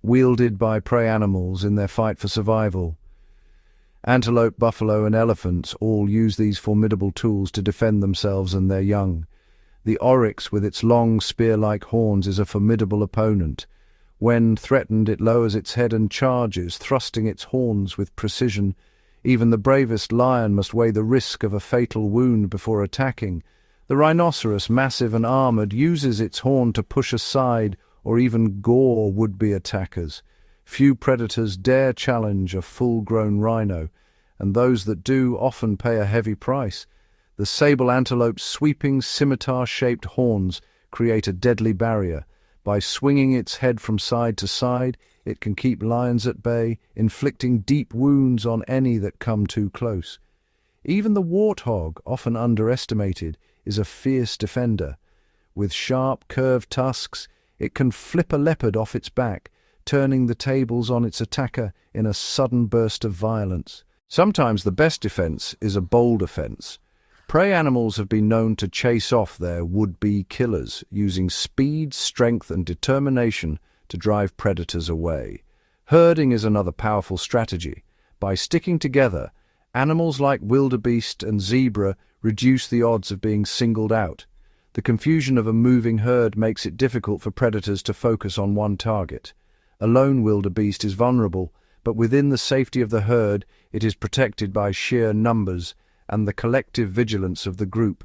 wielded by prey animals in their fight for survival. Antelope, buffalo, and elephants all use these formidable tools to defend themselves and their young. The oryx, with its long spear-like horns, is a formidable opponent. When threatened, it lowers its head and charges, thrusting its horns with precision. Even the bravest lion must weigh the risk of a fatal wound before attacking. The rhinoceros, massive and armored, uses its horn to push aside or even gore would-be attackers. Few predators dare challenge a full-grown rhino, and those that do often pay a heavy price. The sable antelope's sweeping scimitar-shaped horns create a deadly barrier. By swinging its head from side to side, it can keep lions at bay, inflicting deep wounds on any that come too close. Even the warthog, often underestimated, is a fierce defender. With sharp, curved tusks, it can flip a leopard off its back, turning the tables on its attacker in a sudden burst of violence. Sometimes the best defense is a bold offense. Prey animals have been known to chase off their would-be killers, using speed, strength, and determination to drive predators away. Herding is another powerful strategy. By sticking together, animals like wildebeest and zebra reduce the odds of being singled out. The confusion of a moving herd makes it difficult for predators to focus on one target. A lone wildebeest is vulnerable, but within the safety of the herd, it is protected by sheer numbers and the collective vigilance of the group.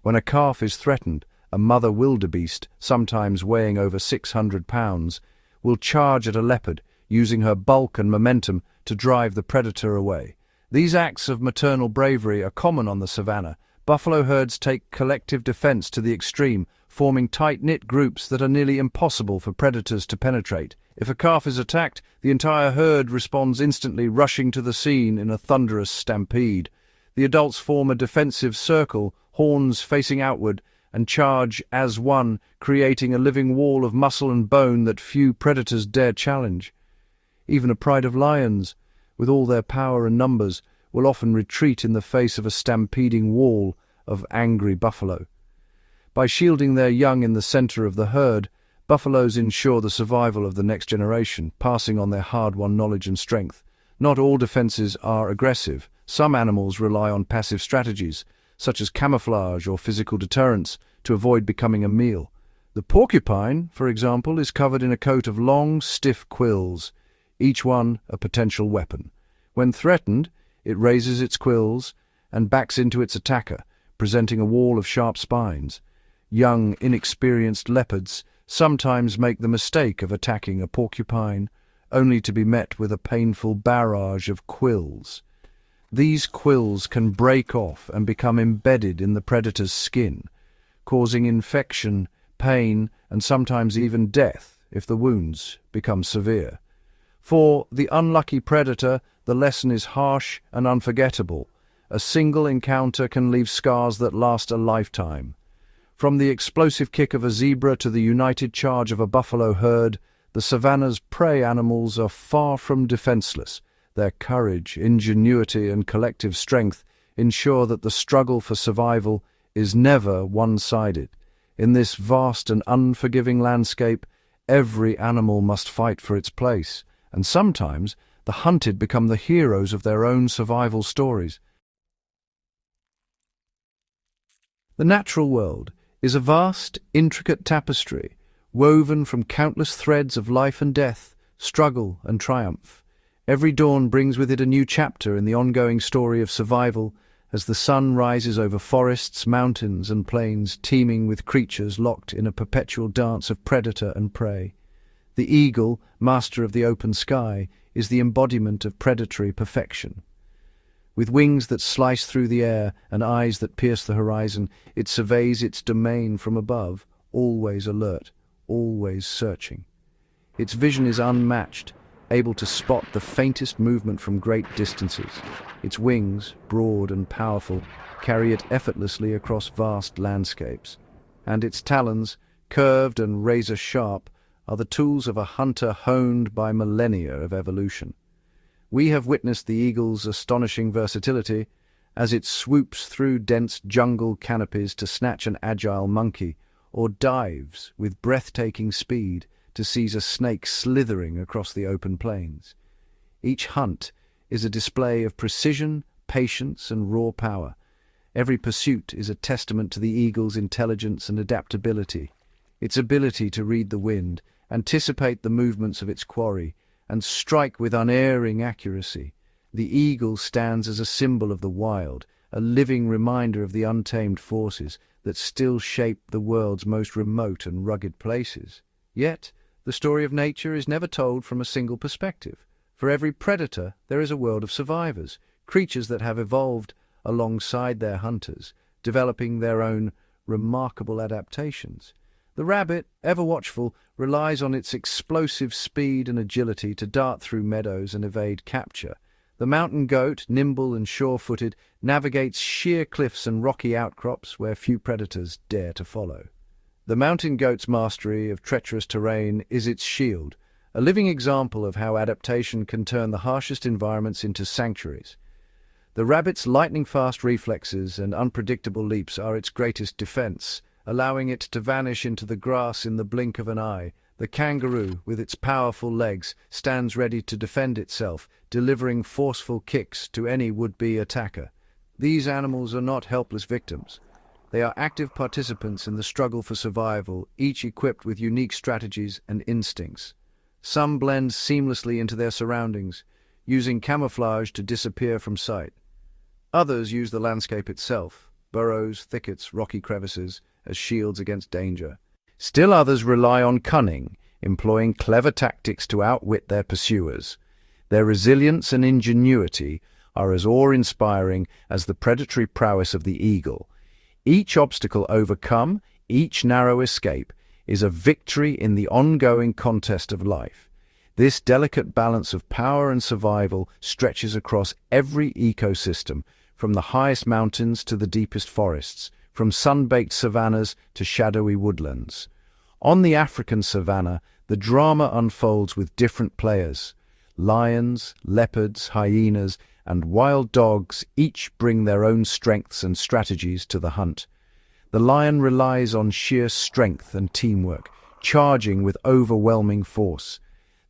When a calf is threatened, a mother wildebeest, sometimes weighing over 600 pounds, will charge at a leopard, using her bulk and momentum to drive the predator away. These acts of maternal bravery are common on the savanna. Buffalo herds take collective defense to the extreme, forming tight-knit groups that are nearly impossible for predators to penetrate. If a calf is attacked, the entire herd responds instantly, rushing to the scene in a thunderous stampede. The adults form a defensive circle, horns facing outward, and charge as one, creating a living wall of muscle and bone that few predators dare challenge. Even a pride of lions, with all their power and numbers, will often retreat in the face of a stampeding wall of angry buffalo. By shielding their young in the center of the herd, buffaloes ensure the survival of the next generation, passing on their hard-won knowledge and strength. Not all defenses are aggressive. Some animals rely on passive strategies, such as camouflage or physical deterrence, to avoid becoming a meal. The porcupine, for example, is covered in a coat of long, stiff quills, each one a potential weapon. When threatened, it raises its quills and backs into its attacker, presenting a wall of sharp spines. Young, inexperienced leopards sometimes make the mistake of attacking a porcupine, only to be met with a painful barrage of quills. These quills can break off and become embedded in the predator's skin, causing infection, pain, and sometimes even death if the wounds become severe. For the unlucky predator, the lesson is harsh and unforgettable. A single encounter can leave scars that last a lifetime. From the explosive kick of a zebra to the united charge of a buffalo herd, the savanna's prey animals are far from defenseless. Their courage, ingenuity, and collective strength ensure that the struggle for survival is never one-sided. In this vast and unforgiving landscape, every animal must fight for its place, and sometimes the hunted become the heroes of their own survival stories. The natural world is a vast, intricate tapestry, woven from countless threads of life and death, struggle and triumph. Every dawn brings with it a new chapter in the ongoing story of survival as the sun rises over forests, mountains and plains teeming with creatures locked in a perpetual dance of predator and prey. The eagle, master of the open sky, is the embodiment of predatory perfection. With wings that slice through the air and eyes that pierce the horizon, it surveys its domain from above, always alert, always searching. Its vision is unmatched, able to spot the faintest movement from great distances. Its wings, broad and powerful, carry it effortlessly across vast landscapes. And its talons, curved and razor-sharp, are the tools of a hunter honed by millennia of evolution. We have witnessed the eagle's astonishing versatility as it swoops through dense jungle canopies to snatch an agile monkey, or dives with breathtaking speed to seize a snake slithering across the open plains. Each hunt is a display of precision, patience, and raw power. Every pursuit is a testament to the eagle's intelligence and adaptability, its ability to read the wind, anticipate the movements of its quarry, and strike with unerring accuracy. The eagle stands as a symbol of the wild, a living reminder of the untamed forces that still shape the world's most remote and rugged places. Yet, the story of nature is never told from a single perspective. For every predator, there is a world of survivors, creatures that have evolved alongside their hunters, developing their own remarkable adaptations. The rabbit, ever watchful, relies on its explosive speed and agility to dart through meadows and evade capture. The mountain goat, nimble and sure-footed, navigates sheer cliffs and rocky outcrops where few predators dare to follow. The mountain goat's mastery of treacherous terrain is its shield, a living example of how adaptation can turn the harshest environments into sanctuaries. The rabbit's lightning-fast reflexes and unpredictable leaps are its greatest defense, allowing it to vanish into the grass in the blink of an eye. The kangaroo, with its powerful legs, stands ready to defend itself, delivering forceful kicks to any would-be attacker. These animals are not helpless victims. They are active participants in the struggle for survival, each equipped with unique strategies and instincts. Some blend seamlessly into their surroundings, using camouflage to disappear from sight. Others use the landscape itself, burrows, thickets, rocky crevices, as shields against danger. Still others rely on cunning, employing clever tactics to outwit their pursuers. Their resilience and ingenuity are as awe-inspiring as the predatory prowess of the eagle. Each obstacle overcome, each narrow escape, is a victory in the ongoing contest of life. This delicate balance of power and survival stretches across every ecosystem, from the highest mountains to the deepest forests, from sun-baked savannas to shadowy woodlands. On the African savanna, the drama unfolds with different players. Lions, leopards, hyenas, and wild dogs each bring their own strengths and strategies to the hunt. The lion relies on sheer strength and teamwork, charging with overwhelming force.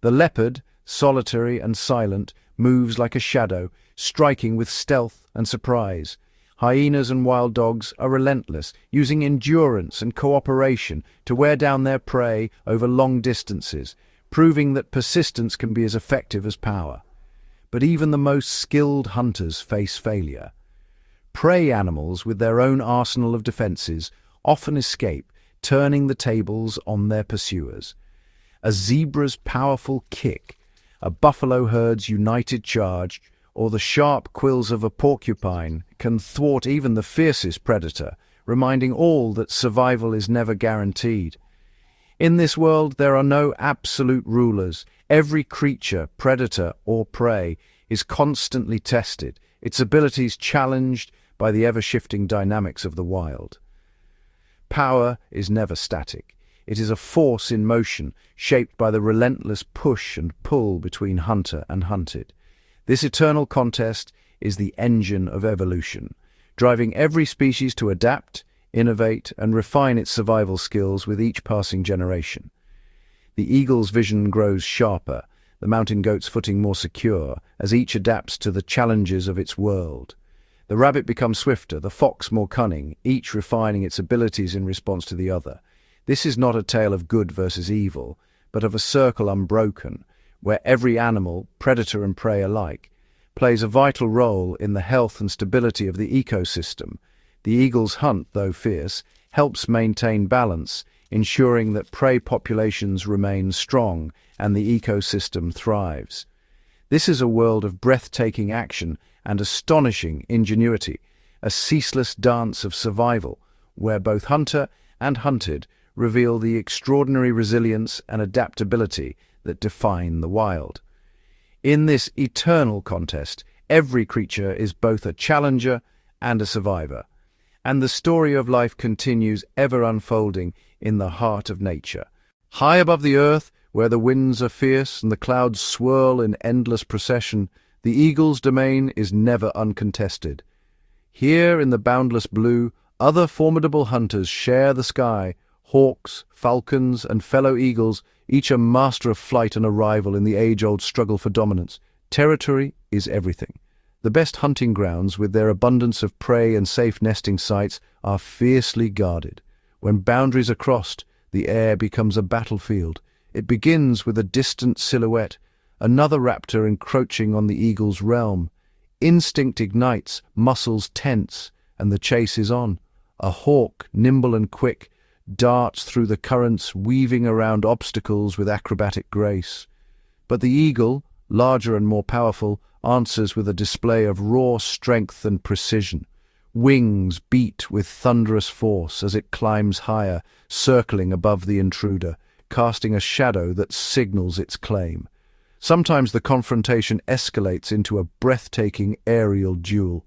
The leopard, solitary and silent, moves like a shadow, striking with stealth and surprise. Hyenas and wild dogs are relentless, using endurance and cooperation to wear down their prey over long distances, proving that persistence can be as effective as power. But even the most skilled hunters face failure. Prey animals, with their own arsenal of defenses, often escape, turning the tables on their pursuers. A zebra's powerful kick, a buffalo herd's united charge, or the sharp quills of a porcupine can thwart even the fiercest predator, reminding all that survival is never guaranteed. In this world, there are no absolute rulers. Every creature, predator or prey, is constantly tested, its abilities challenged by the ever-shifting dynamics of the wild. Power is never static. It is a force in motion, shaped by the relentless push and pull between hunter and hunted. This eternal contest is the engine of evolution, driving every species to adapt, innovate, and refine its survival skills with each passing generation. The eagle's vision grows sharper, the mountain goat's footing more secure, as each adapts to the challenges of its world. The rabbit becomes swifter, the fox more cunning, each refining its abilities in response to the other. This is not a tale of good versus evil, but of a circle unbroken, where every animal, predator and prey alike, plays a vital role in the health and stability of the ecosystem. The eagle's hunt, though fierce, helps maintain balance, ensuring that prey populations remain strong and the ecosystem thrives. This is a world of breathtaking action and astonishing ingenuity, a ceaseless dance of survival, where both hunter and hunted reveal the extraordinary resilience and adaptability that define the wild. In this eternal contest, every creature is both a challenger and a survivor, and the story of life continues ever unfolding in the heart of nature. High above the earth, where the winds are fierce and the clouds swirl in endless procession, the eagle's domain is never uncontested. Here in the boundless blue, other formidable hunters share the sky, hawks, falcons, and fellow eagles, each a master of flight and a rival in the age-old struggle for dominance. Territory is everything. The best hunting grounds, with their abundance of prey and safe nesting sites, are fiercely guarded. When boundaries are crossed, the air becomes a battlefield. It begins with a distant silhouette, another raptor encroaching on the eagle's realm. Instinct ignites, muscles tense, and the chase is on. A hawk, nimble and quick, darts through the currents, weaving around obstacles with acrobatic grace. But the eagle, larger and more powerful, answers with a display of raw strength and precision. Wings beat with thunderous force as it climbs higher, circling above the intruder, casting a shadow that signals its claim. Sometimes the confrontation escalates into a breathtaking aerial duel.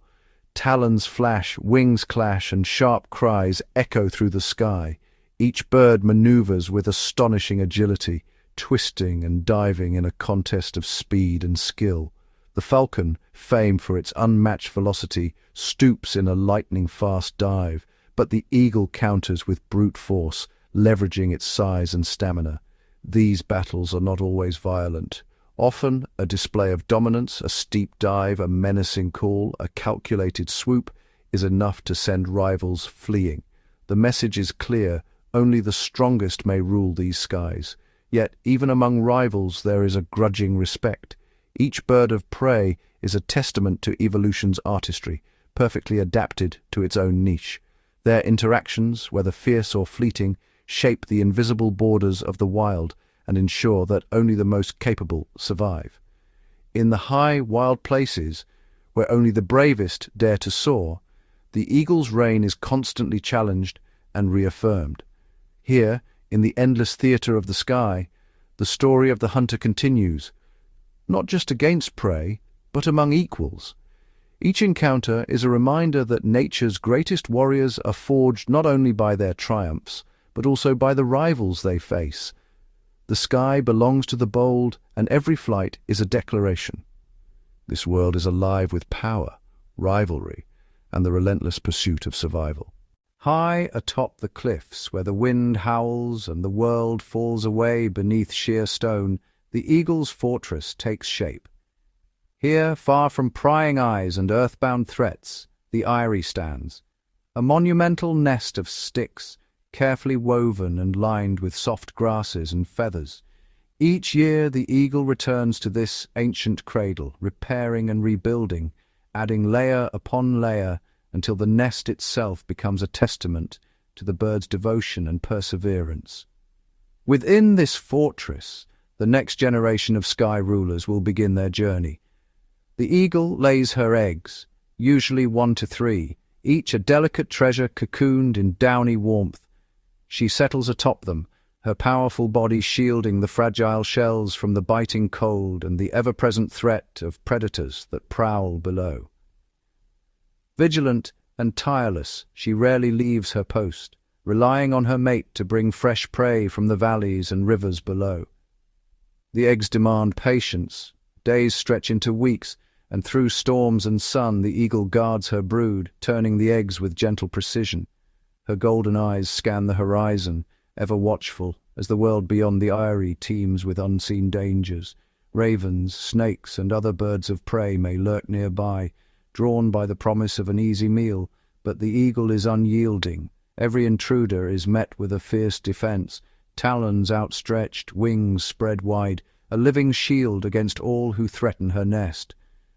Talons flash, wings clash, and sharp cries echo through the sky. Each bird maneuvers with astonishing agility, twisting and diving in a contest of speed and skill. The falcon, famed for its unmatched velocity, stoops in a lightning-fast dive, but the eagle counters with brute force, leveraging its size and stamina. These battles are not always violent. Often a display of dominance, a steep dive, a menacing call, a calculated swoop is enough to send rivals fleeing. The message is clear: only the strongest may rule these skies. Yet, even among rivals, there is a grudging respect. Each bird of prey is a testament to evolution's artistry, perfectly adapted to its own niche. Their interactions, whether fierce or fleeting, shape the invisible borders of the wild and ensure that only the most capable survive. In the high, wild places, where only the bravest dare to soar, the eagle's reign is constantly challenged and reaffirmed. Here, in the endless theatre of the sky, the story of the hunter continues, not just against prey, but among equals. Each encounter is a reminder that nature's greatest warriors are forged not only by their triumphs, but also by the rivals they face. The sky belongs to the bold, and every flight is a declaration. This world is alive with power, rivalry, and the relentless pursuit of survival. High atop the cliffs, where the wind howls and the world falls away beneath sheer stone, the eagle's fortress takes shape. Here, far from prying eyes and earthbound threats, the Eyrie stands, a monumental nest of sticks, carefully woven and lined with soft grasses and feathers. Each year the eagle returns to this ancient cradle, repairing and rebuilding, adding layer upon layer until the nest itself becomes a testament to the bird's devotion and perseverance. Within this fortress, the next generation of sky rulers will begin their journey. The eagle lays her eggs, usually 1 to 3, each a delicate treasure cocooned in downy warmth. She settles atop them, her powerful body shielding the fragile shells from the biting cold and the ever-present threat of predators that prowl below. Vigilant and tireless, she rarely leaves her post, relying on her mate to bring fresh prey from the valleys and rivers below. The eggs demand patience. Days stretch into weeks, and through storms and sun the eagle guards her brood, turning the eggs with gentle precision. Her golden eyes scan the horizon, ever watchful, as the world beyond the Eyrie teems with unseen dangers. Ravens, snakes, and other birds of prey may lurk nearby, drawn by the promise of an easy meal, but the eagle is unyielding. Every intruder is met with a fierce defense, talons outstretched, wings spread wide, a living shield against all who threaten her nest.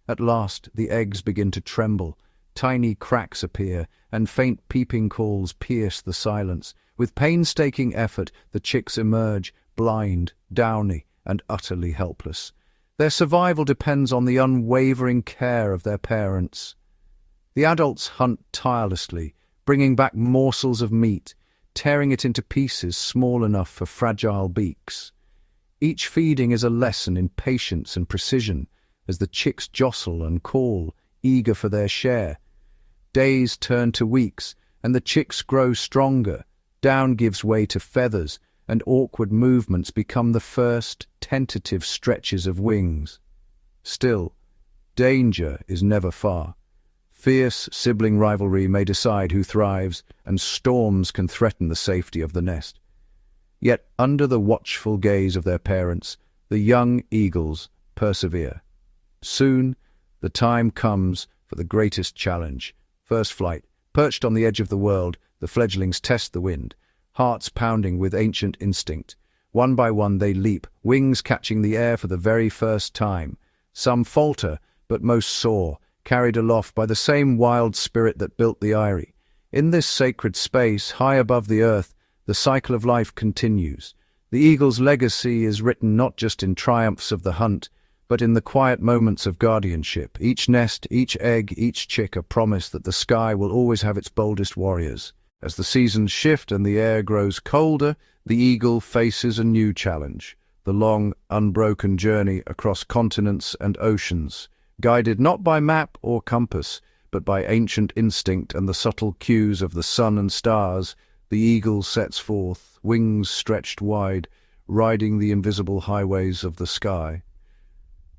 At last the eggs begin to tremble, tiny cracks appear, and faint peeping calls pierce the silence. With painstaking effort, the chicks emerge, blind, downy, and utterly helpless. Their survival depends on the unwavering care of their parents. The adults hunt tirelessly, bringing back morsels of meat, tearing it into pieces small enough for fragile beaks. Each feeding is a lesson in patience and precision, as the chicks jostle and call, eager for their share. Days turn to weeks, and the chicks grow stronger. Down gives way to feathers, and awkward movements become the first tentative stretches of wings. Still, danger is never far. Fierce sibling rivalry may decide who thrives, and storms can threaten the safety of the nest. Yet under the watchful gaze of their parents, the young eagles persevere. Soon, the time comes for the greatest challenge. First flight. Perched on the edge of the world, the fledglings test the wind, hearts pounding with ancient instinct. One by one they leap, wings catching the air for the very first time. Some falter, but most soar, carried aloft by the same wild spirit that built the Eyrie. In this sacred space, high above the earth, the cycle of life continues. The eagle's legacy is written not just in triumphs of the hunt, but in the quiet moments of guardianship. Each nest, each egg, each chick a promise that the sky will always have its boldest warriors. As the seasons shift and the air grows colder, the eagle faces a new challenge. The long, unbroken journey across continents and oceans, guided not by map or compass, but by ancient instinct and the subtle cues of the sun and stars, the eagle sets forth, wings stretched wide, riding the invisible highways of the sky.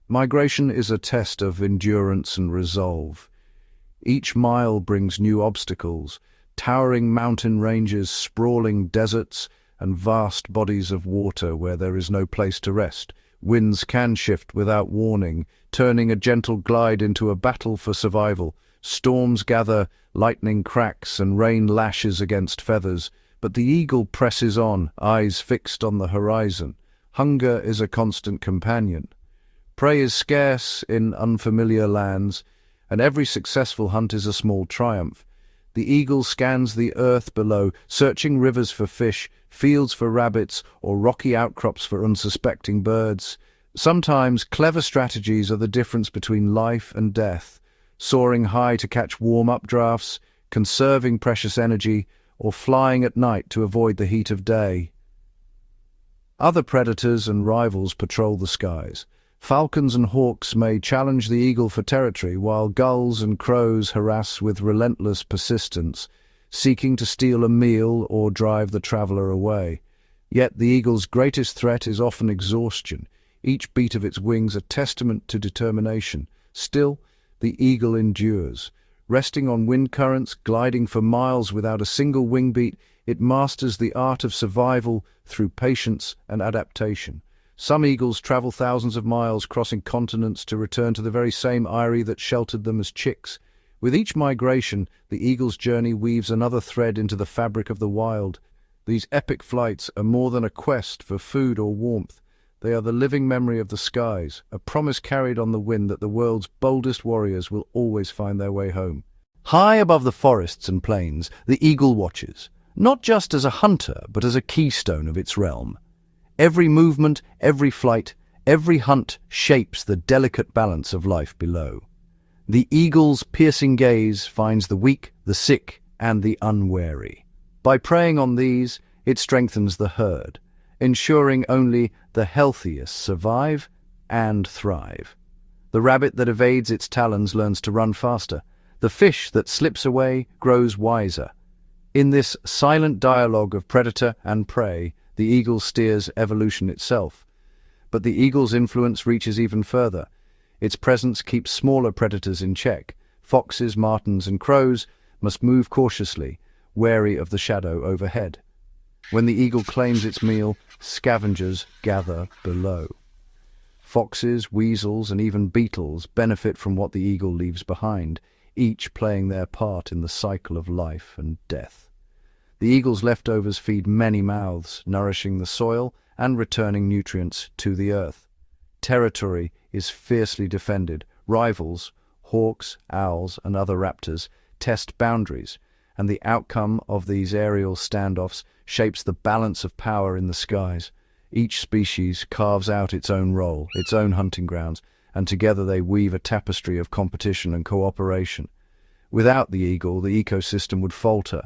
Migration is a test of endurance and resolve. Each mile brings new obstacles, towering mountain ranges, sprawling deserts, and vast bodies of water where there is no place to rest. Winds can shift without warning, turning a gentle glide into a battle for survival. Storms gather, lightning cracks, and rain lashes against feathers, but the eagle presses on, eyes fixed on the horizon. Hunger is a constant companion. Prey is scarce in unfamiliar lands, and every successful hunt is a small triumph. The eagle scans the earth below, searching rivers for fish, fields for rabbits, or rocky outcrops for unsuspecting birds. Sometimes clever strategies are the difference between life and death, soaring high to catch warm updrafts, conserving precious energy, or flying at night to avoid the heat of day. Other predators and rivals patrol the skies. Falcons and hawks may challenge the eagle for territory, while gulls and crows harass with relentless persistence, seeking to steal a meal or drive the traveler away. Yet the eagle's greatest threat is often exhaustion, each beat of its wings a testament to determination. Still, the eagle endures. Resting on wind currents, gliding for miles without a single wing beat, it masters the art of survival through patience and adaptation. Some eagles travel thousands of miles, crossing continents to return to the very same eyrie that sheltered them as chicks. With each migration, the eagle's journey weaves another thread into the fabric of the wild. These epic flights are more than a quest for food or warmth. They are the living memory of the skies, a promise carried on the wind that the world's boldest warriors will always find their way home. High above the forests and plains, the eagle watches, not just as a hunter, but as a keystone of its realm. Every movement, every flight, every hunt shapes the delicate balance of life below. The eagle's piercing gaze finds the weak, the sick, and the unwary. By preying on these, it strengthens the herd, ensuring only the healthiest survive and thrive. The rabbit that evades its talons learns to run faster. The fish that slips away grows wiser. In this silent dialogue of predator and prey, the eagle steers evolution itself. But the eagle's influence reaches even further. Its presence keeps smaller predators in check. Foxes, martens, and crows must move cautiously, wary of the shadow overhead. When the eagle claims its meal, scavengers gather below. Foxes, weasels, and even beetles benefit from what the eagle leaves behind, each playing their part in the cycle of life and death. The eagle's leftovers feed many mouths, nourishing the soil and returning nutrients to the earth. Territory is fiercely defended. Rivals, hawks, owls, and other raptors, test boundaries, and the outcome of these aerial standoffs shapes the balance of power in the skies. Each species carves out its own role, its own hunting grounds, and together they weave a tapestry of competition and cooperation. Without the eagle, the ecosystem would falter.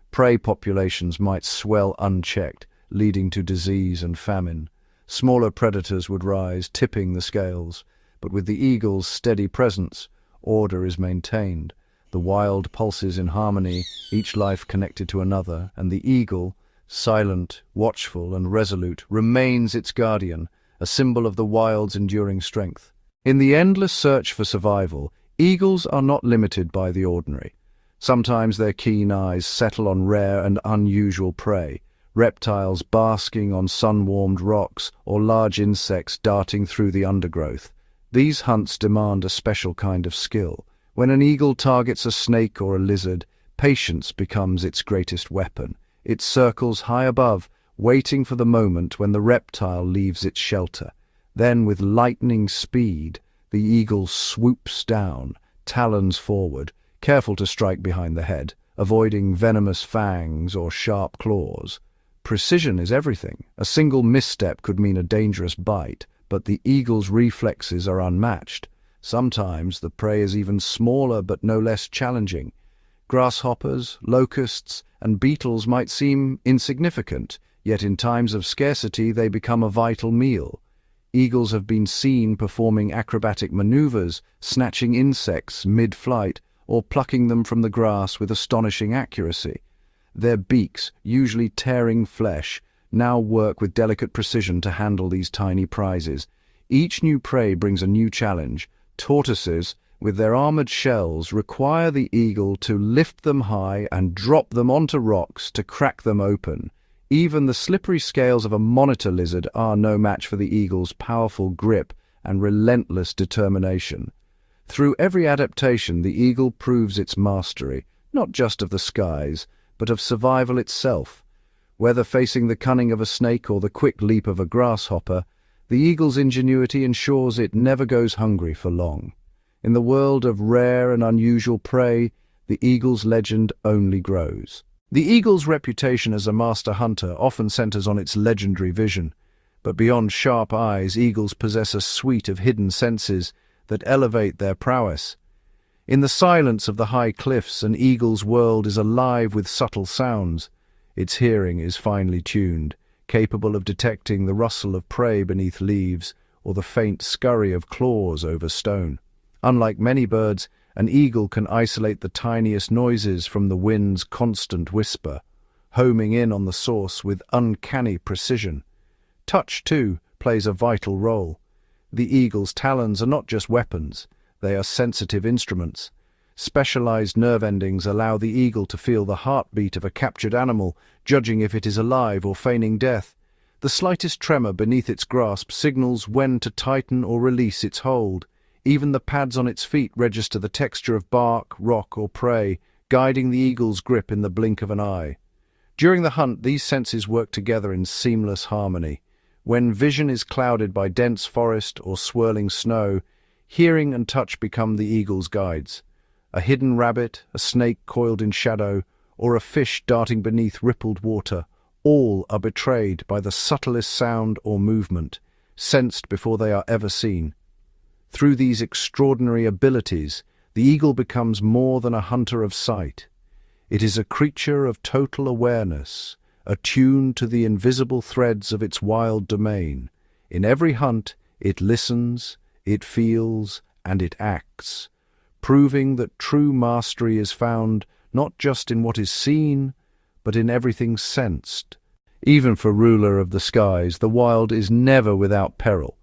Prey populations might swell unchecked, leading to disease and famine. Smaller predators would rise, tipping the scales. But with the eagle's steady presence, order is maintained. The wild pulses in harmony, each life connected to another, and the eagle, silent, watchful, and resolute, remains its guardian, a symbol of the wild's enduring strength. In the endless search for survival, eagles are not limited by the ordinary. Sometimes their keen eyes settle on rare and unusual prey, reptiles basking on sun-warmed rocks or large insects darting through the undergrowth. These hunts demand a special kind of skill. When an eagle targets a snake or a lizard, patience becomes its greatest weapon. It circles high above, waiting for the moment when the reptile leaves its shelter. Then, with lightning speed, the eagle swoops down, talons forward, careful to strike behind the head, avoiding venomous fangs or sharp claws. Precision is everything. A single misstep could mean a dangerous bite, but the eagle's reflexes are unmatched. Sometimes the prey is even smaller but no less challenging. Grasshoppers, locusts, and beetles might seem insignificant, yet in times of scarcity they become a vital meal. Eagles have been seen performing acrobatic maneuvers, snatching insects mid-flight, or plucking them from the grass with astonishing accuracy. Their beaks, usually tearing flesh, now work with delicate precision to handle these tiny prizes. Each new prey brings a new challenge. Tortoises, with their armored shells, require the eagle to lift them high and drop them onto rocks to crack them open. Even the slippery scales of a monitor lizard are no match for the eagle's powerful grip and relentless determination. Through every adaptation, the eagle proves its mastery, not just of the skies, but of survival itself. Whether facing the cunning of a snake or the quick leap of a grasshopper, the eagle's ingenuity ensures it never goes hungry for long. In the world of rare and unusual prey, the eagle's legend only grows. The eagle's reputation as a master hunter often centers on its legendary vision, but beyond sharp eyes, eagles possess a suite of hidden senses that elevate their prowess. In the silence of the high cliffs, an eagle's world is alive with subtle sounds. Its hearing is finely tuned, capable of detecting the rustle of prey beneath leaves or the faint scurry of claws over stone. Unlike many birds, an eagle can isolate the tiniest noises from the wind's constant whisper, homing in on the source with uncanny precision. Touch, too, plays a vital role. The eagle's talons are not just weapons, they are sensitive instruments. Specialized nerve endings allow the eagle to feel the heartbeat of a captured animal, judging if it is alive or feigning death. The slightest tremor beneath its grasp signals when to tighten or release its hold. Even the pads on its feet register the texture of bark, rock, or prey, guiding the eagle's grip in the blink of an eye. During the hunt, these senses work together in seamless harmony. When vision is clouded by dense forest or swirling snow, hearing and touch become the eagle's guides. A hidden rabbit, a snake coiled in shadow, or a fish darting beneath rippled water, all are betrayed by the subtlest sound or movement, sensed before they are ever seen. Through these extraordinary abilities, the eagle becomes more than a hunter of sight. It is a creature of total awareness, attuned to the invisible threads of its wild domain. In every hunt, it listens, it feels, and it acts, proving that true mastery is found not just in what is seen, but in everything sensed. Even for ruler of the skies, the wild is never without peril.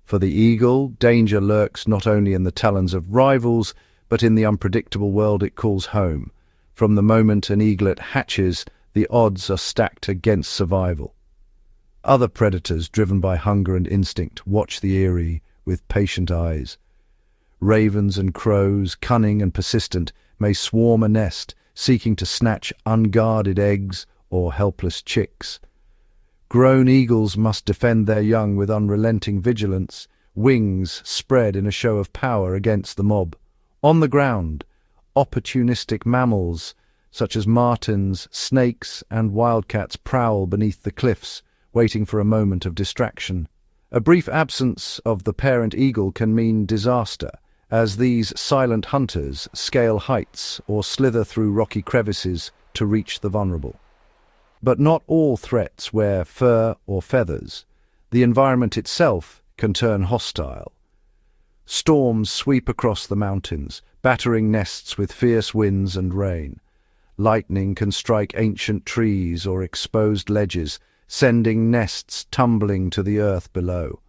For the eagle, danger lurks not only in the talons of rivals, but in the unpredictable world it calls home. From the moment an eaglet hatches, the odds are stacked against survival. Other predators, driven by hunger and instinct, watch the eyrie with patient eyes. Ravens and crows, cunning and persistent, may swarm a nest, seeking to snatch unguarded eggs or helpless chicks. Grown eagles must defend their young with unrelenting vigilance, wings spread in a show of power against the mob. On the ground, opportunistic mammals, such as martens, snakes, and wildcats prowl beneath the cliffs, waiting for a moment of distraction. A brief absence of the parent eagle can mean disaster, as these silent hunters scale heights or slither through rocky crevices to reach the vulnerable. But not all threats wear fur or feathers. The environment itself can turn hostile. Storms sweep across the mountains, battering nests with fierce winds and rain. Lightning can strike ancient trees or exposed ledges, sending nests tumbling to the earth below.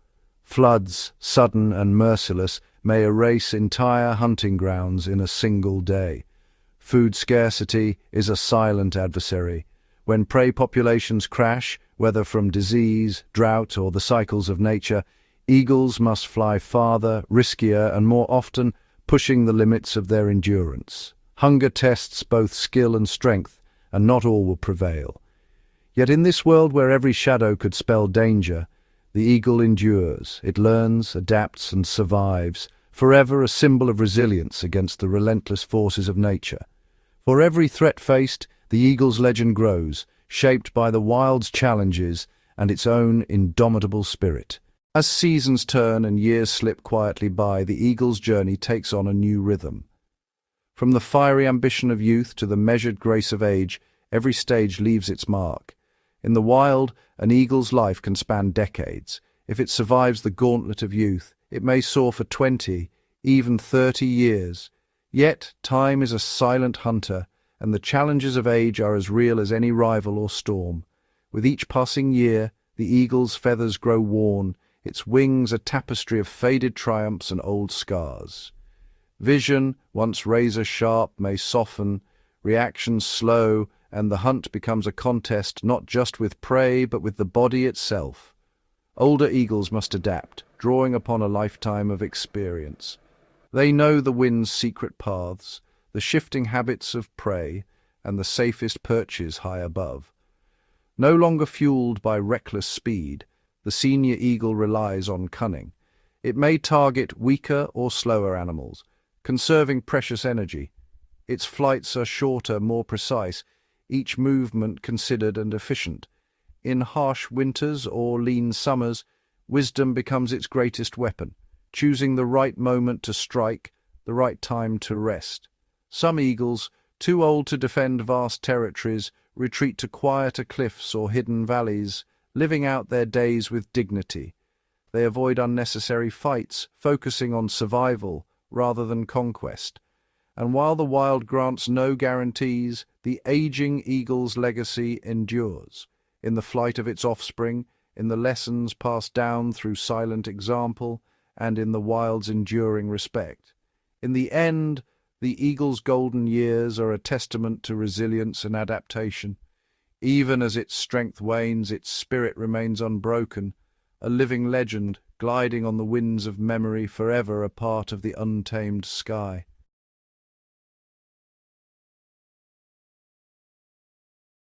Floods, sudden and merciless, may erase entire hunting grounds in a single day. Food scarcity is a silent adversary. When prey populations crash, whether from disease, drought, or the cycles of nature, eagles must fly farther, riskier, and more often, pushing the limits of their endurance. Hunger tests both skill and strength, and not all will prevail. Yet in this world where every shadow could spell danger, the eagle endures. It learns, adapts, and survives, forever a symbol of resilience against the relentless forces of nature. For every threat faced, the eagle's legend grows, shaped by the wild's challenges and its own indomitable spirit. As seasons turn and years slip quietly by, the eagle's journey takes on a new rhythm. From the fiery ambition of youth to the measured grace of age, every stage leaves its mark. In the wild, an eagle's life can span decades. If it survives the gauntlet of youth, it may soar for 20, even 30 years. Yet time is a silent hunter, and the challenges of age are as real as any rival or storm. With each passing year, the eagle's feathers grow worn, its wings a tapestry of faded triumphs and old scars. Vision, once razor-sharp, may soften, reactions slow, and the hunt becomes a contest not just with prey but with the body itself. Older eagles must adapt, drawing upon a lifetime of experience. They know the wind's secret paths, the shifting habits of prey, and the safest perches high above. No longer fueled by reckless speed, the senior eagle relies on cunning. It may target weaker or slower animals, conserving precious energy. Its flights are shorter, more precise, each movement considered and efficient. In harsh winters or lean summers, wisdom becomes its greatest weapon, choosing the right moment to strike, the right time to rest. Some eagles, too old to defend vast territories, retreat to quieter cliffs or hidden valleys, living out their days with dignity. They avoid unnecessary fights, focusing on survival rather than conquest. And while the wild grants no guarantees, the aging eagle's legacy endures. In the flight of its offspring, in the lessons passed down through silent example, and in the wild's enduring respect. In the end, the eagle's golden years are a testament to resilience and adaptation. Even as its strength wanes, its spirit remains unbroken, a living legend gliding on the winds of memory, forever a part of the untamed sky.